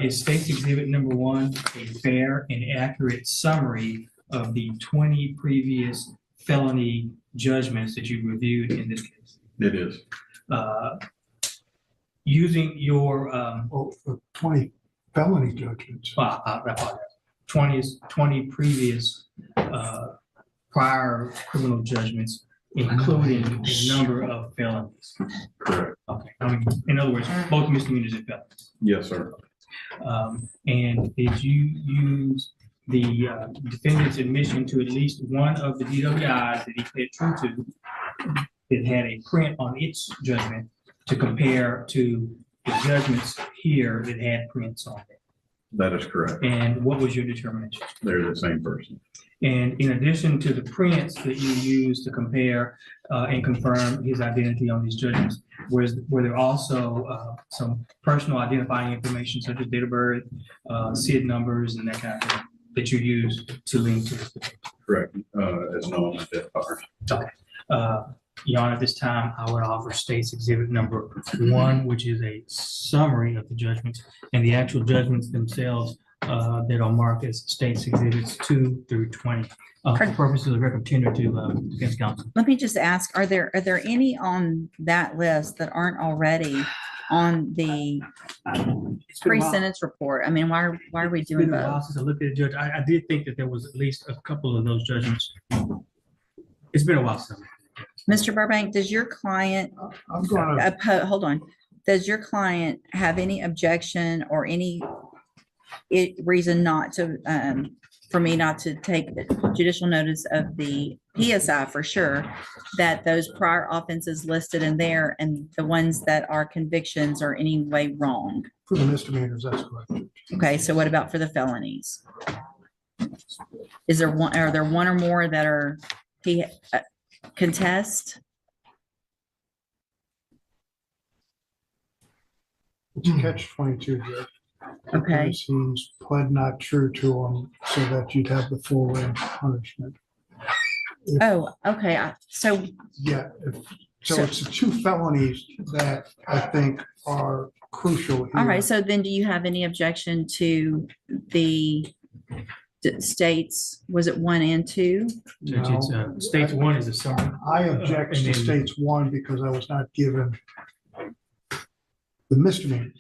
Is State's Exhibit Number 1 a fair and accurate summary of the 20 previous felony judgments that you reviewed in this case? It is. Using your, 20 felony judgments. I apologize, 20 previous prior criminal judgments, including a number of felonies. Correct. Okay, in other words, both misdemeanors and felonies. Yes, sir. And did you use the defendant's admission to at least one of the DWIs that he pled true to that had a print on its judgment to compare to the judgments here that had prints on it? That is correct. And what was your determination? They're the same person. And in addition to the prints that you used to compare and confirm his identity on these judgments, were there also some personal identifying information such as date of birth, SID numbers, and that kind of thing that you used to link to this? Correct. As known as that part. Okay. Your Honor, at this time, I would offer State's Exhibit Number 1, which is a summary of the judgments and the actual judgments themselves that are marked as State's Exhibits 2 through 20. For purposes of the record, tender to defense counsel. Let me just ask, are there any on that list that aren't already on the pre-sentence report? Why are we It's doing been a while both? since I looked at the judge. I did think that there was at least a couple of those judgments. It's been a while since. Mr. Burbank, does your client, I'm gonna, hold on, does your client have any objection or any reason not to, for me not to take judicial notice of the PSI for sure, that those prior offenses listed in there and the ones that are convictions are any way wrong? for the misdemeanors, that's correct. Okay, so what about for the felonies? Are there one or more that are, he contest? It's catch-22, Judge. Okay. Because he's pled not true to them so that you'd have the full range of punishment. Oh, okay, so, Yeah, so So- it's the two felonies that I think are crucial here. all right, so then do you have any objection to the states, was it 1 and 2? Judge, it's, No. State's 1 is a summary. I object And to then- states 1 because I was not given the misdemeanors.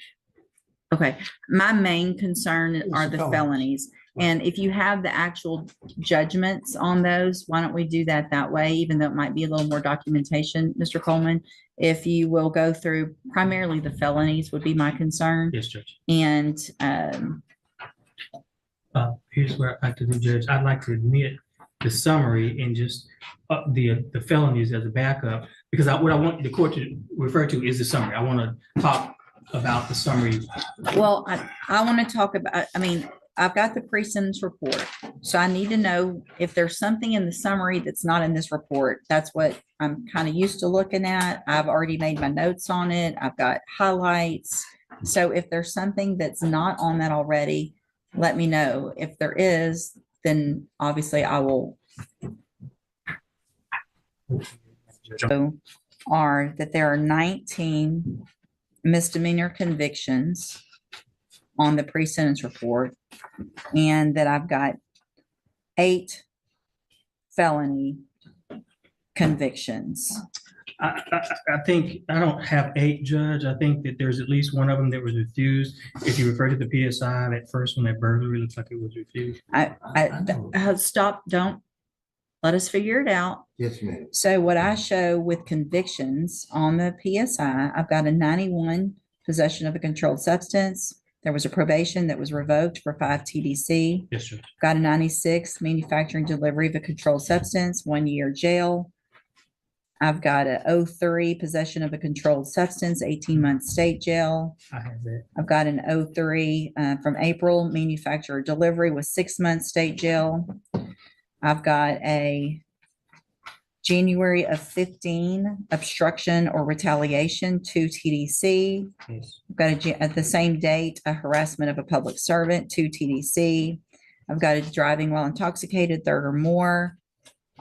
Okay, my main concern It's are the the felonies. felonies. And if you have the actual judgments on those, why don't we do that way, even though it might be a little more documentation, Mr. Coleman? If you will go through primarily the felonies would be my concern. Yes, Judge. And, Here's where I'd like to do, Judge. I'd like to admit the summary and just the felonies as a backup, because what I want the court to refer to is the summary. I want to talk about the summary. well, I want to talk about, I've got the pre-sentence report. So I need to know if there's something in the summary that's not in this report. That's what I'm kind of used to looking at. I've already made my notes on it. I've got highlights. So if there's something that's not on that already, let me know. If there is, then obviously I will. So are that there are 19 misdemeanor convictions on the pre-sentence report, and that I've got 8 felony convictions. I think, I don't have 8, Judge. I think that there's at least one of them that was refused. If you refer to the PSI, that first one, that burglary, looks like it was refused. Stop, don't, let us figure it out. Yes, ma'am. So what I show with convictions on the PSI, I've got a 91 possession of a controlled substance. There was a probation that was revoked for 5 TDC. Yes, sir. Got a 96 manufacturing delivery of a controlled substance, 1 year jail. I've got a 03 possession of a controlled substance, 18-month state jail. I have that. I've got an 03 from April manufacturer delivery with 6 months state jail. I've got a January of 15 obstruction or retaliation, 2 TDC. Yes. I've got at the same date, a harassment of a public servant, 2 TDC. I've got a driving while intoxicated, 3rd or more.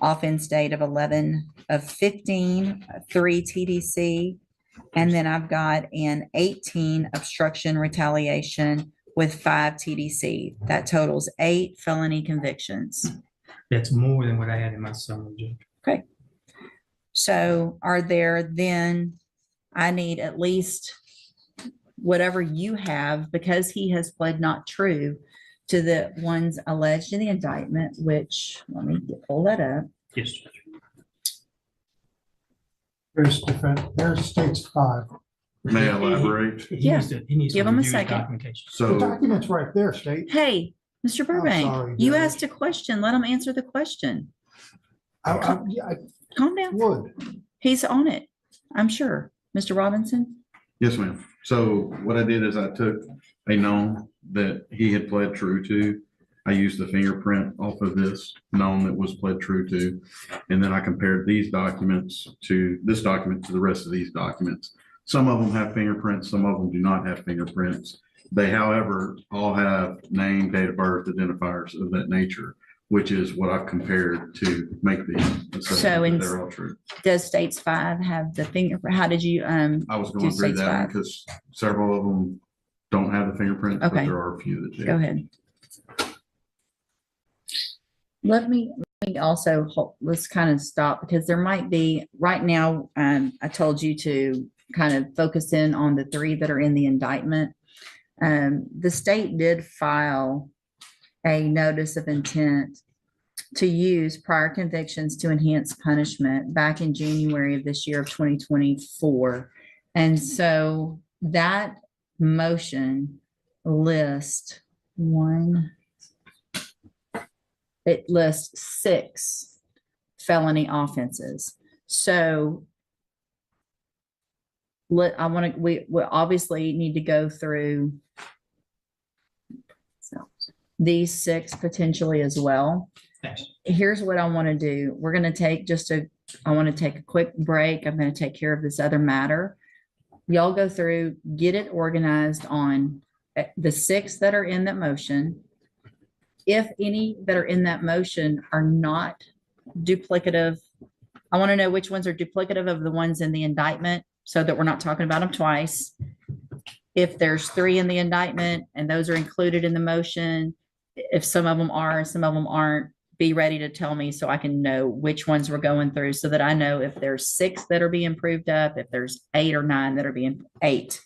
Offense date of 11 of 15, 3 TDC. And then I've got an 18 obstruction retaliation with 5 TDC. That totals 8 felony convictions. That's more than what I had in my summary, Judge. Okay. So are there then, I need at least whatever you have, because he has pled not true to the ones alleged in the indictment, which, let me pull that up. Yes, Judge. There's states 5. May I elaborate? He Yeah. needs to- he needs to Give him a review his second. documentation. The So, document's right there, state. Hey, Mr. Burbank, sorry, you Judge. asked a question. Let him answer the question. Yeah, I Calm down. would. He's on it, I'm sure. Mr. Robinson? yes, ma'am. So what I did is I took a known that he had pled true to. I used the fingerprint off of this known that was pled true to. And then I compared these documents to this document to the rest of these documents. Some of them have fingerprints, some of them do not have fingerprints. They, however, all have name, date of birth, identifiers of that nature, which is what I've compared to make these So assessment that they're all true. Does states 5 have the fingerprint? How did you, I was going through states that five? because several of them don't have the fingerprints, but Okay. there are a few that do. go ahead. Let me also, let's kind of stop, because there might be, right now, I told you to kind of focus in on the 3 that are in the indictment. The state did file a notice of intent to use prior convictions to enhance punishment back in January of this year of 2024. And so that motion lists it lists 6 felony offenses. So we obviously need to go through these 6 potentially as well. Thanks. Here's what I want to do. We're going to take I want to take a quick break. I'm going to take care of this other matter. Y'all go through, get it organized on the 6 that are in that motion. If any that are in that motion are not duplicative, I want to know which ones are duplicative of the ones in the indictment so that we're not talking about them twice. If there's 3 in the indictment and those are included in the motion, if some of them are, some of them aren't, be ready to tell me so I can know which ones we're going through, so that I know if there's 6 that are being proved up, if there's 8 or 9 that are being 8.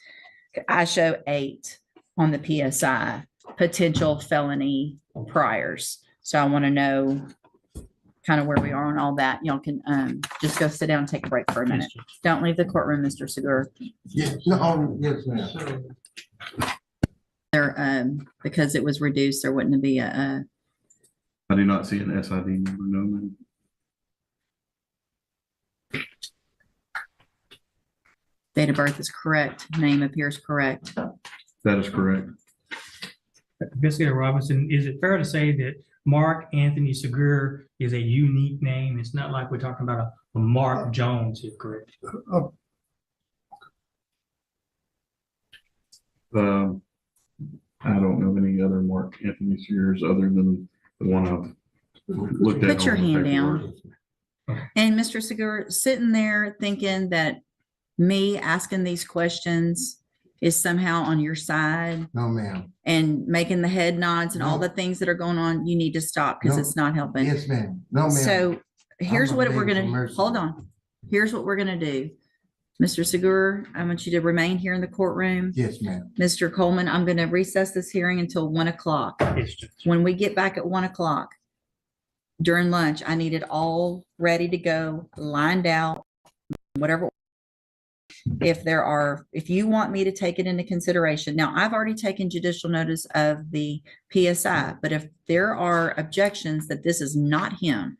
I show 8 on the PSI, potential felony priors. So I want to know kind of where we are on all that. Y'all can just go sit down and take a break for a minute. Don't leave the courtroom, Mr. Segur. Yes, no, yes, ma'am. There, because it was reduced, there wouldn't be a I do not see an SID number, no, ma'am. date of birth is correct. Name appears correct. That is correct. Investigator Robinson, is it fair to say that Mark Anthony Segur is a unique name? It's not like we're talking about a Mark Jones, if correct. I don't know any other Mark Anthony Segurs other than the one I've looked at. Put your on the hand paperwork. down. And Mr. Segur, sitting there thinking that me asking these questions is somehow on your side No, ma'am. and making the head nods and all No. the things that are going on, you need to stop because No. it's not helping. Yes, ma'am. No, ma'am. So here's I'm what we're begging for gonna, mercy. hold on. Here's what we're gonna do. Mr. Segur, I want you to remain here in the courtroom. Yes, ma'am. Mr. Coleman, I'm gonna recess this hearing until 1 o'clock. Yes, Judge. When we get back at 1 o'clock during lunch, I need it all ready to go, lined out, whatever. If you want me to take it into consideration, now I've already taken judicial notice of the PSI, but if there are objections that this is not him,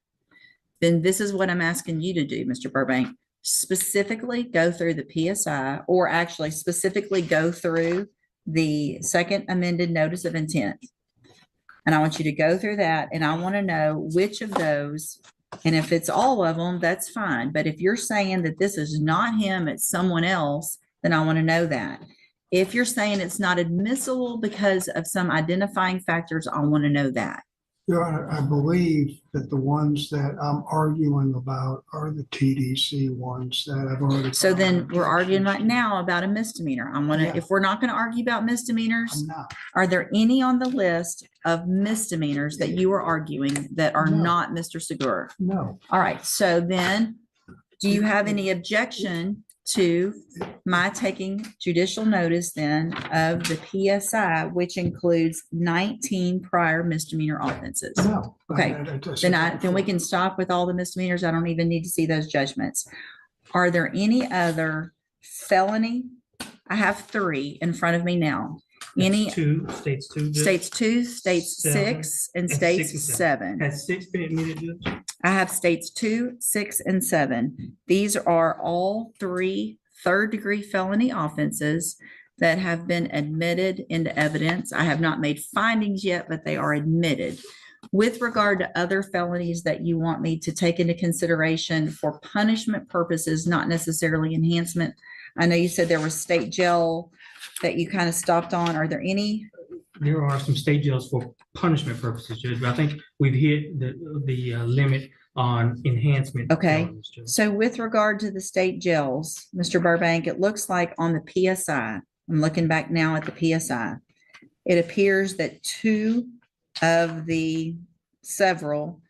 then this is what I'm asking you to do, Mr. Burbank. Specifically go through the PSI, or actually specifically go through the second amended notice of intent. And I want you to go through that, and I want to know which of those, and if it's all of them, that's fine. But if you're saying that this is not him, it's someone else, then I want to know that. If you're saying it's not admissible because of some identifying factors, I want to know that. Your Honor, I believe that the ones that I'm arguing about are the TDC ones that I've already. So then filed we're arguing right objections now about a misdemeanor. I'm gonna, Yeah. if we're not gonna argue about to. misdemeanors, I'm not. are there any on the list of misdemeanors that you are arguing that are No. not Mr. Segur? No. All right, so then, do you have any objection to my taking judicial notice then of the PSI, which includes 19 prior misdemeanor offenses? No. Okay, then we can stop with all the misdemeanors. I don't even need to see those judgments. Are there any other felony? I have 3 in front of me now. Any States two. Judge? states 2, states 6, and states 7. Has 6 been admitted, Judge? I have states 2, 6, and 7. These are all 3 third-degree felony offenses that have been admitted into evidence. I have not made findings yet, but they are admitted. With regard to other felonies that you want me to take into consideration for punishment purposes, not necessarily enhancement, I know you said there was state jail that you kind of stopped on. Are there any? There are some state jails for punishment purposes, Judge, but I think we've hit the limit on enhancement. Okay. felonies, Judge. So with regard to the state jails, Mr. Burbank, it looks like on the PSI, I'm looking back now at the PSI, it appears that 2 of the several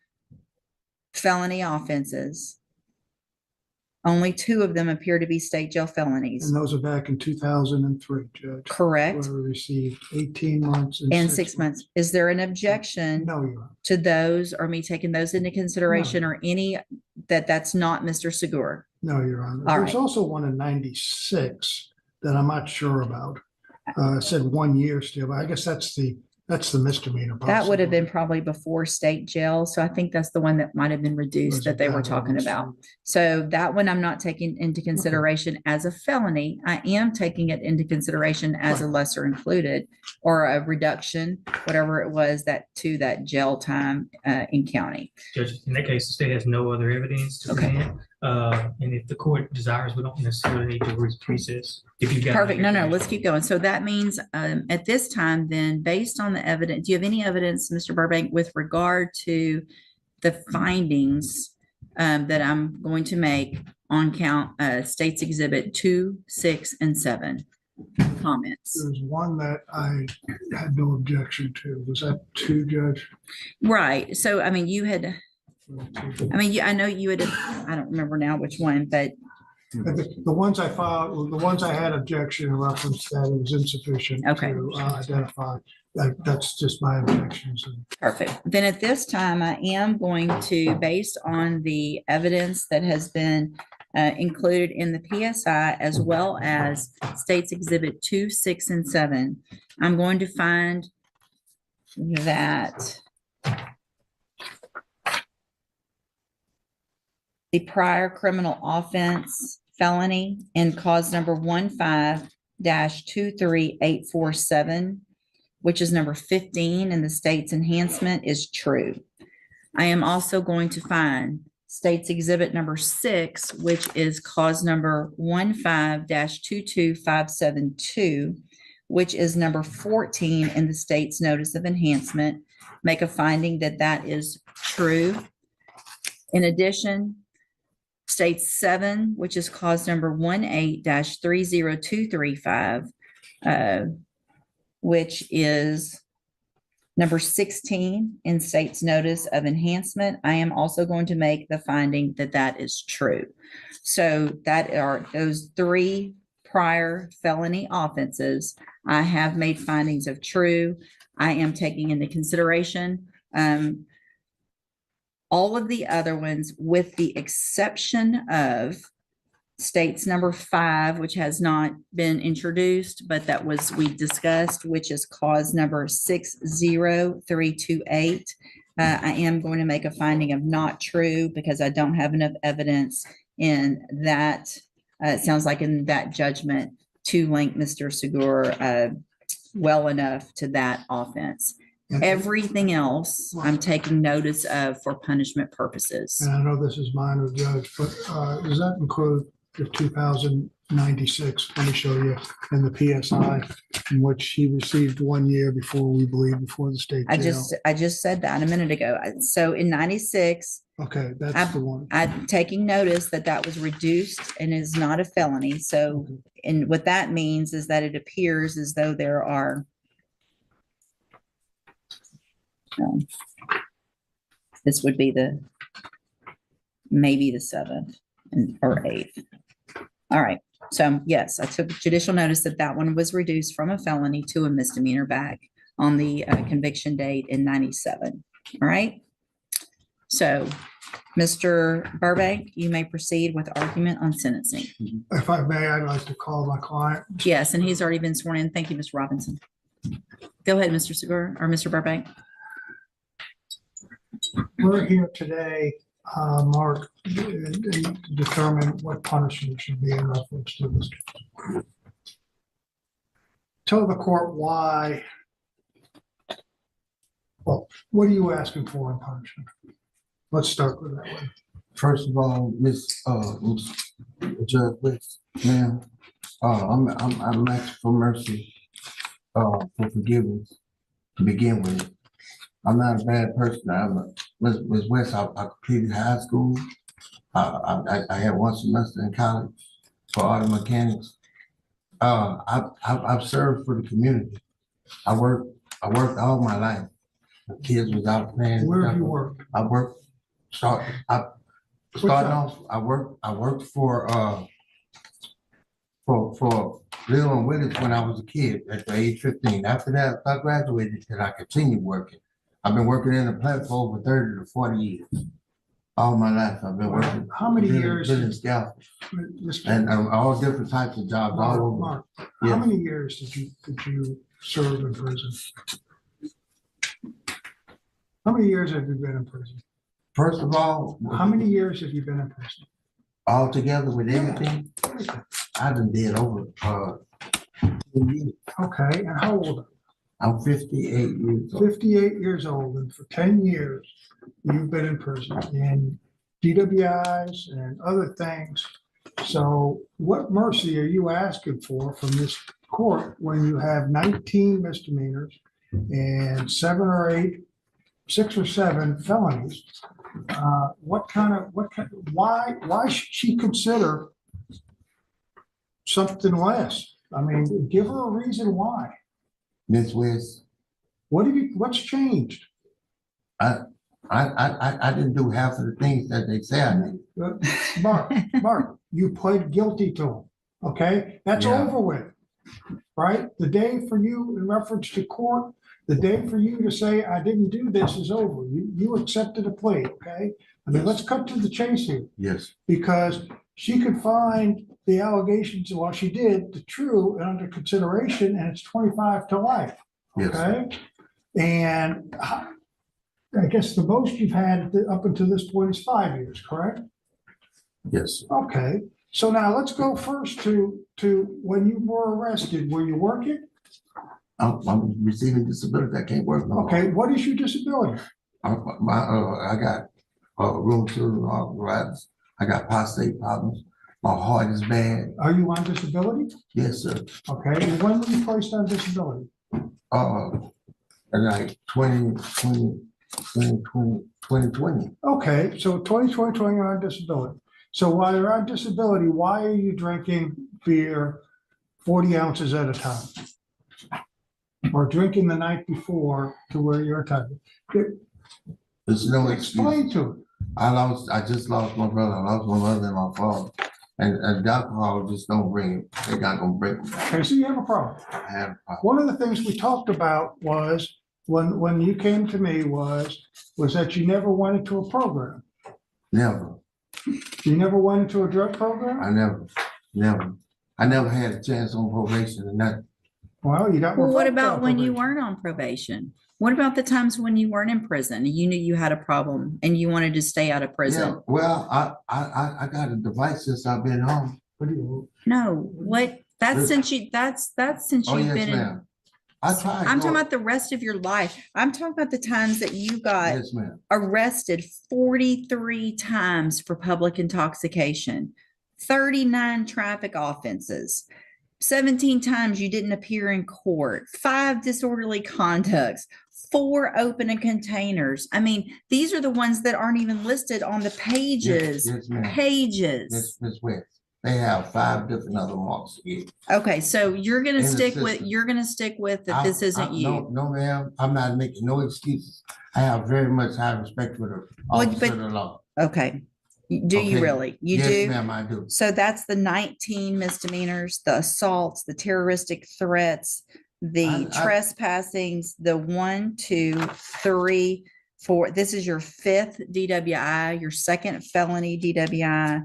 felony offenses, only 2 of them appear to be state jail felonies, And those are back in 2003, Judge. correct? Where we received 18 months And 6 months. Is there an objection No, Your Honor. to those, or me taking those into consideration, or any that's not Mr. Segur? No, Your Honor. All There's right. also one in 96 that I'm not sure about. It said 1 year still, but I guess that's the misdemeanor. That would have been possibly. probably before state jail. So I think that's the one that might have been reduced Was that it they were that one? talking about. So that one I'm not taking into consideration as a felony. I am taking it into consideration as a lesser included or a reduction, whatever it was, that to that jail time in county. Judge, in that case, the state has no other evidence to Okay. present. And if the court desires, we don't necessarily need to recess. If you've got. Perfect. No, let's keep going. So that means at this time, then, based on the evidence, do you have any evidence, Mr. Burbank, with regard to the findings that I'm going to make on count States Exhibit 2, 6, and 7? Comments? There's one that I had no objection to. Was that 2, Judge? Right. So, I mean, I know you had, I don't remember now which one, but The ones I filed, the ones I had objection in reference that it was insufficient Okay. to identify. That's just my objections. perfect. Then at this time, I am going to, based on the evidence that has been included in the PSI, as well as States Exhibit 2, 6, and 7, I'm going to find that the prior criminal offense felony in cause number 15-23847, which is number 15 in the state's enhancement, is true. I am also going to find State's Exhibit number 6, which is cause number 15-22572, which is number 14 in the state's notice of enhancement, make a finding that that is true. In addition, State 7, which is cause number 18-30235, which is number 16 in state's notice of enhancement. I am also going to make the finding that that is true. So that are those 3 prior felony offenses. I have made findings of true. I am taking into consideration all of the other ones with the exception of states number 5, which has not been introduced, but that was, we discussed, which is cause number 60328. I am going to make a finding of not true because I don't have enough evidence in that. It sounds like in that judgment to link Mr. Segur well enough to that offense. Everything else I'm taking notice of for punishment purposes. And I know this is minor, Judge, but does that include the 2096? Let me show you in the PSI, in which he received 1 year before we believe before the state jail. I just said that a minute ago. So in 96, Okay, that's the one. I'm taking notice that that was reduced and is not a felony. So, and what that means is that it appears as though there are this would be maybe the 7th or 8th. All right. So yes, I took judicial notice that that one was reduced from a felony to a misdemeanor back on the conviction date in 97. All right. So Mr. Burbank, you may proceed with argument on sentencing. If I may, I'd like to call my client. Yes, and he's already been sworn in. Thank you, Mr. Robinson. Go ahead, Mr. Segur or Mr. Burbank. We're here today, Mark, to determine what punishment should be in reference to this. Tell the court why. Well, what are you asking for in punishment? Let's start with that one. First of all, Miss Judge Wicks, ma'am, I'm asking for mercy, for forgiveness to begin with. I'm not a bad person. Ms. West, I completed high school. I had 1 semester in college for auto mechanics. I've served for the community. I worked all my life. The kids was out playing. Where have you worked? I worked. I worked for Lil and Willis when I was a kid at the age 15. After that, I graduated and I continued working. I've been working in the plant for over 30 to 40 years. All my life I've been working. How many years? And all different types of jobs all over. Mark, Yeah. how many years did you serve in prison? How many years have you been in prison? First of all, How many years have you been in prison? all together with everything, I done did over 10 years. Okay, and how old are you? I'm 58 years old. 58 years old, and for 10 years, you've been in prison in DWIs and other things. So what mercy are you asking for from this court when you have 19 misdemeanors and 6 or 7 felonies? Why should she consider something less? I mean, give her a reason why. Ms. West, What's changed? I didn't do half of the things that they say I did. Mark, you pled guilty to them, okay? That's Yeah. over with, right? The day for you in reference to court, the day for you to say, I didn't do this is over. You accepted a plea, okay? I mean, let's cut to the chase here, Yes, because she could find the allegations, well, she did, the true and under consideration, and it's 25 to life, yes. okay? And I guess the most you've had up until this point is 5 years, correct? Yes. Okay, so now let's go first to when you were arrested. Were you working? I'm receiving disability. I can't work no more. Okay, what is your disability? I got rheumatoid arthritis. I got prostate problems. My heart is bad. Are you on disability? Yes, sir. Okay, and when were you placed on disability? Like 2020. Okay, so 2020, you're on disability. So while you're on disability, why are you drinking beer 40 ounces at a time? Or drinking the night before to where you're tired? There's no Explain excuse. to it. I just lost my brother. I lost my mother and my father. And the alcohol just don't bring it. They're not gonna break me. Okay, so you have a problem. I have a problem. One of the things we talked about was, when you came to me was that you never went into a program. Never. You never went into a drug program? I never had a chance on probation and that. Well, you got. Well, what revoked about when you probation. weren't on probation? What about the times when you weren't in prison? You knew you had a problem and you wanted to stay out of Yeah, prison? well, I got a device since I've been home. What do you? No, what, that's since Oh, you've yes, been in. ma'am. I tried. I'm talking going- about the rest of your life. I'm talking about the times that you got Yes, ma'am. arrested 43 times for public intoxication, 39 traffic offenses, 17 times you didn't appear in court, 5 disorderly conducts, 4 open containers. I mean, these are the ones that aren't even listed on the pages. Yes, ma'am. Pages. Miss West, they have 5 different other marks again. Okay, so you're gonna In the stick with, system. you're gonna stick with that this isn't you. No, ma'am, I'm not making no excuses. I have very much high respect for the Well, officer but- of the law. Okay. Do you Okay. really? You Yes, do? ma'am, I do. So that's the 19 misdemeanors, the assaults, the terroristic threats, the I- trespassings, the 1, 2, 3, 4. This is your 5th DWI, your 2nd felony DWI.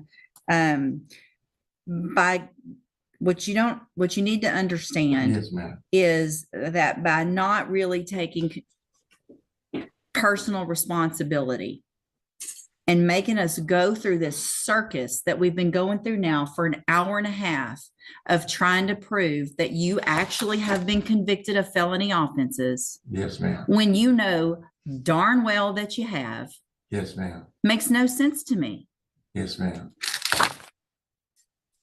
By what you need to understand Yes, ma'am. is that by not really taking personal responsibility and making us go through this circus that we've been going through now for an hour and a half of trying to prove that you actually have been convicted of felony offenses Yes, ma'am. when you know darn well that you have, Yes, ma'am. makes no sense to me. Yes, ma'am.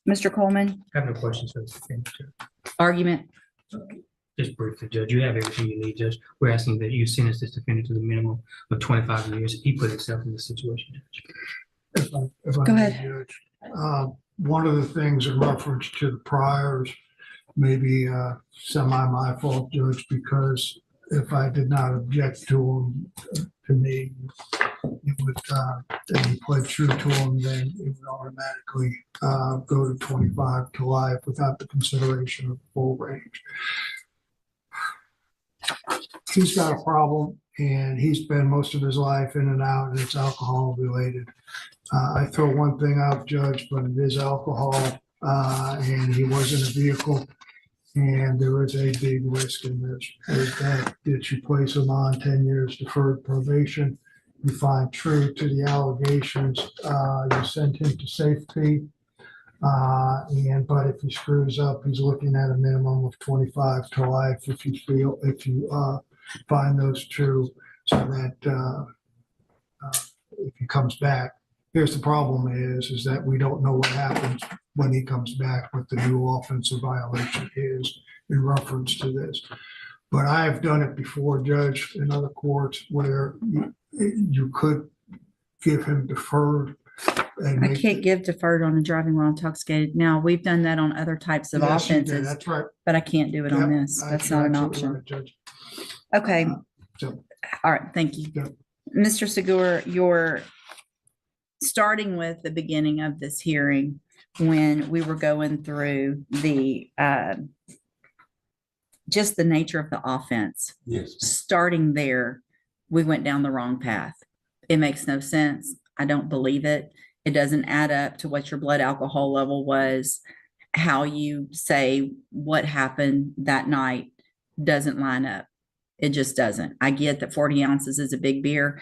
Mr. Coleman, I have no questions for this. argument? Just briefly, Judge, you have everything you need, Judge. We're asking that you sentence this defendant to the minimum of 25 years. He put himself in this situation, Judge. If I Go may, ahead. Judge. One of the things in reference to the priors, maybe semi my fault, Judge, because if I did not object to him, to me, it would, and he pled true to him, then it would automatically go to 25 to life without the consideration of full range. He's got a problem, and he spent most of his life in and out, and it's alcohol related. I throw one thing out, Judge, but it is alcohol, and he was in a vehicle, and there is a big risk in this. Is that you place him on 10 years deferred probation, you find true to the allegations, you send him to safety, but if he screws up, he's looking at a minimum of 25 to life if you find those true, so that if he comes back. Here's the problem is that we don't know what happens when he comes back, what the new offensive violation is in reference to this. But I have done it before, Judge, in other courts where you could give him deferred. And I make can't it- give deferred on a driving while intoxicated. Now, we've done that on other types of Yes, you did. offenses, That's right. but I can't do it on Yep, this. That's not an absolutely option. right, Judge. Okay, So, all right, thank you. Yep. Mr. Segur, you're starting with the beginning of this hearing when we were going through the just the nature of the offense. Yes. Starting there, we went down the wrong path. It makes no sense. I don't believe it. It doesn't add up to what your blood alcohol level was. How you say what happened that night doesn't line up. It just doesn't. I get that 40 ounces is a big beer,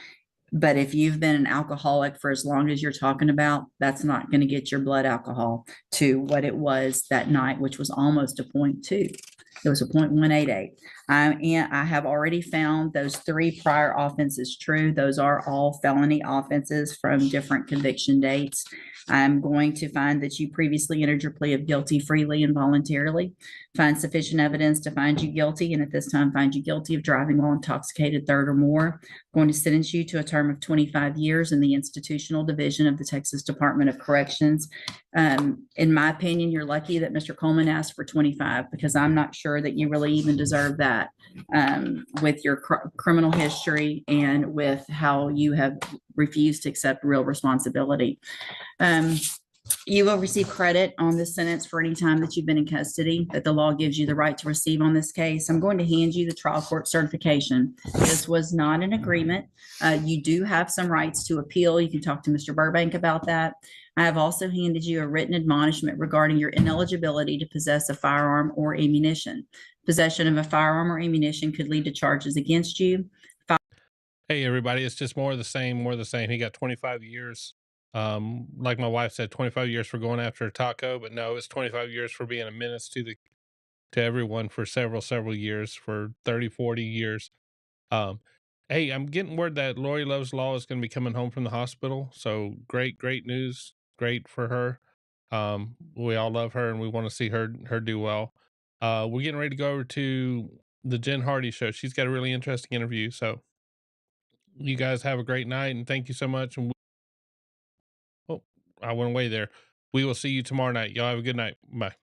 but if you've been an alcoholic for as long as you're talking about, that's not going to get your blood alcohol to what it was that night, which was almost a 0.2. It was a 0.188. And I have already found those 3 prior offenses true. Those are all felony offenses from different conviction dates. I'm going to find that you previously entered your plea of guilty freely and voluntarily, find sufficient evidence to find you guilty, and at this time find you guilty of driving while intoxicated third or more. Going to sentence you to a term of 25 years in the institutional division of the Texas Department of Corrections. In my opinion, you're lucky that Mr. Coleman asked for 25, because I'm not sure that you really even deserve that with your criminal history and with how you have refused to accept real responsibility. You will receive credit on this sentence for any time that you've been in custody that the law gives you the right to receive on this case. I'm going to hand you the trial court certification. This was not an agreement. You do have some rights to appeal. You can talk to Mr. Burbank about that. I have also handed you a written admonishment regarding your ineligibility to possess a firearm or ammunition. Possession of a firearm or ammunition could lead to charges against you. Hey, everybody, it's just more of the same, more of the same. He got 25 years. Like my wife said, 25 years for going after a taco, but no, it's 25 years for being a menace to everyone for several years, for 30, 40 years. Hey, I'm getting word that Lori Love's Law is going to be coming home from the hospital. So great news. Great for her. We all love her and we want to see her do well. We're getting ready to go over to the Jen Hardy show. She's got a really interesting interview. So you guys have a great night and thank you so much. And I went away there. We will see you tomorrow night. Y'all have a good night. Bye.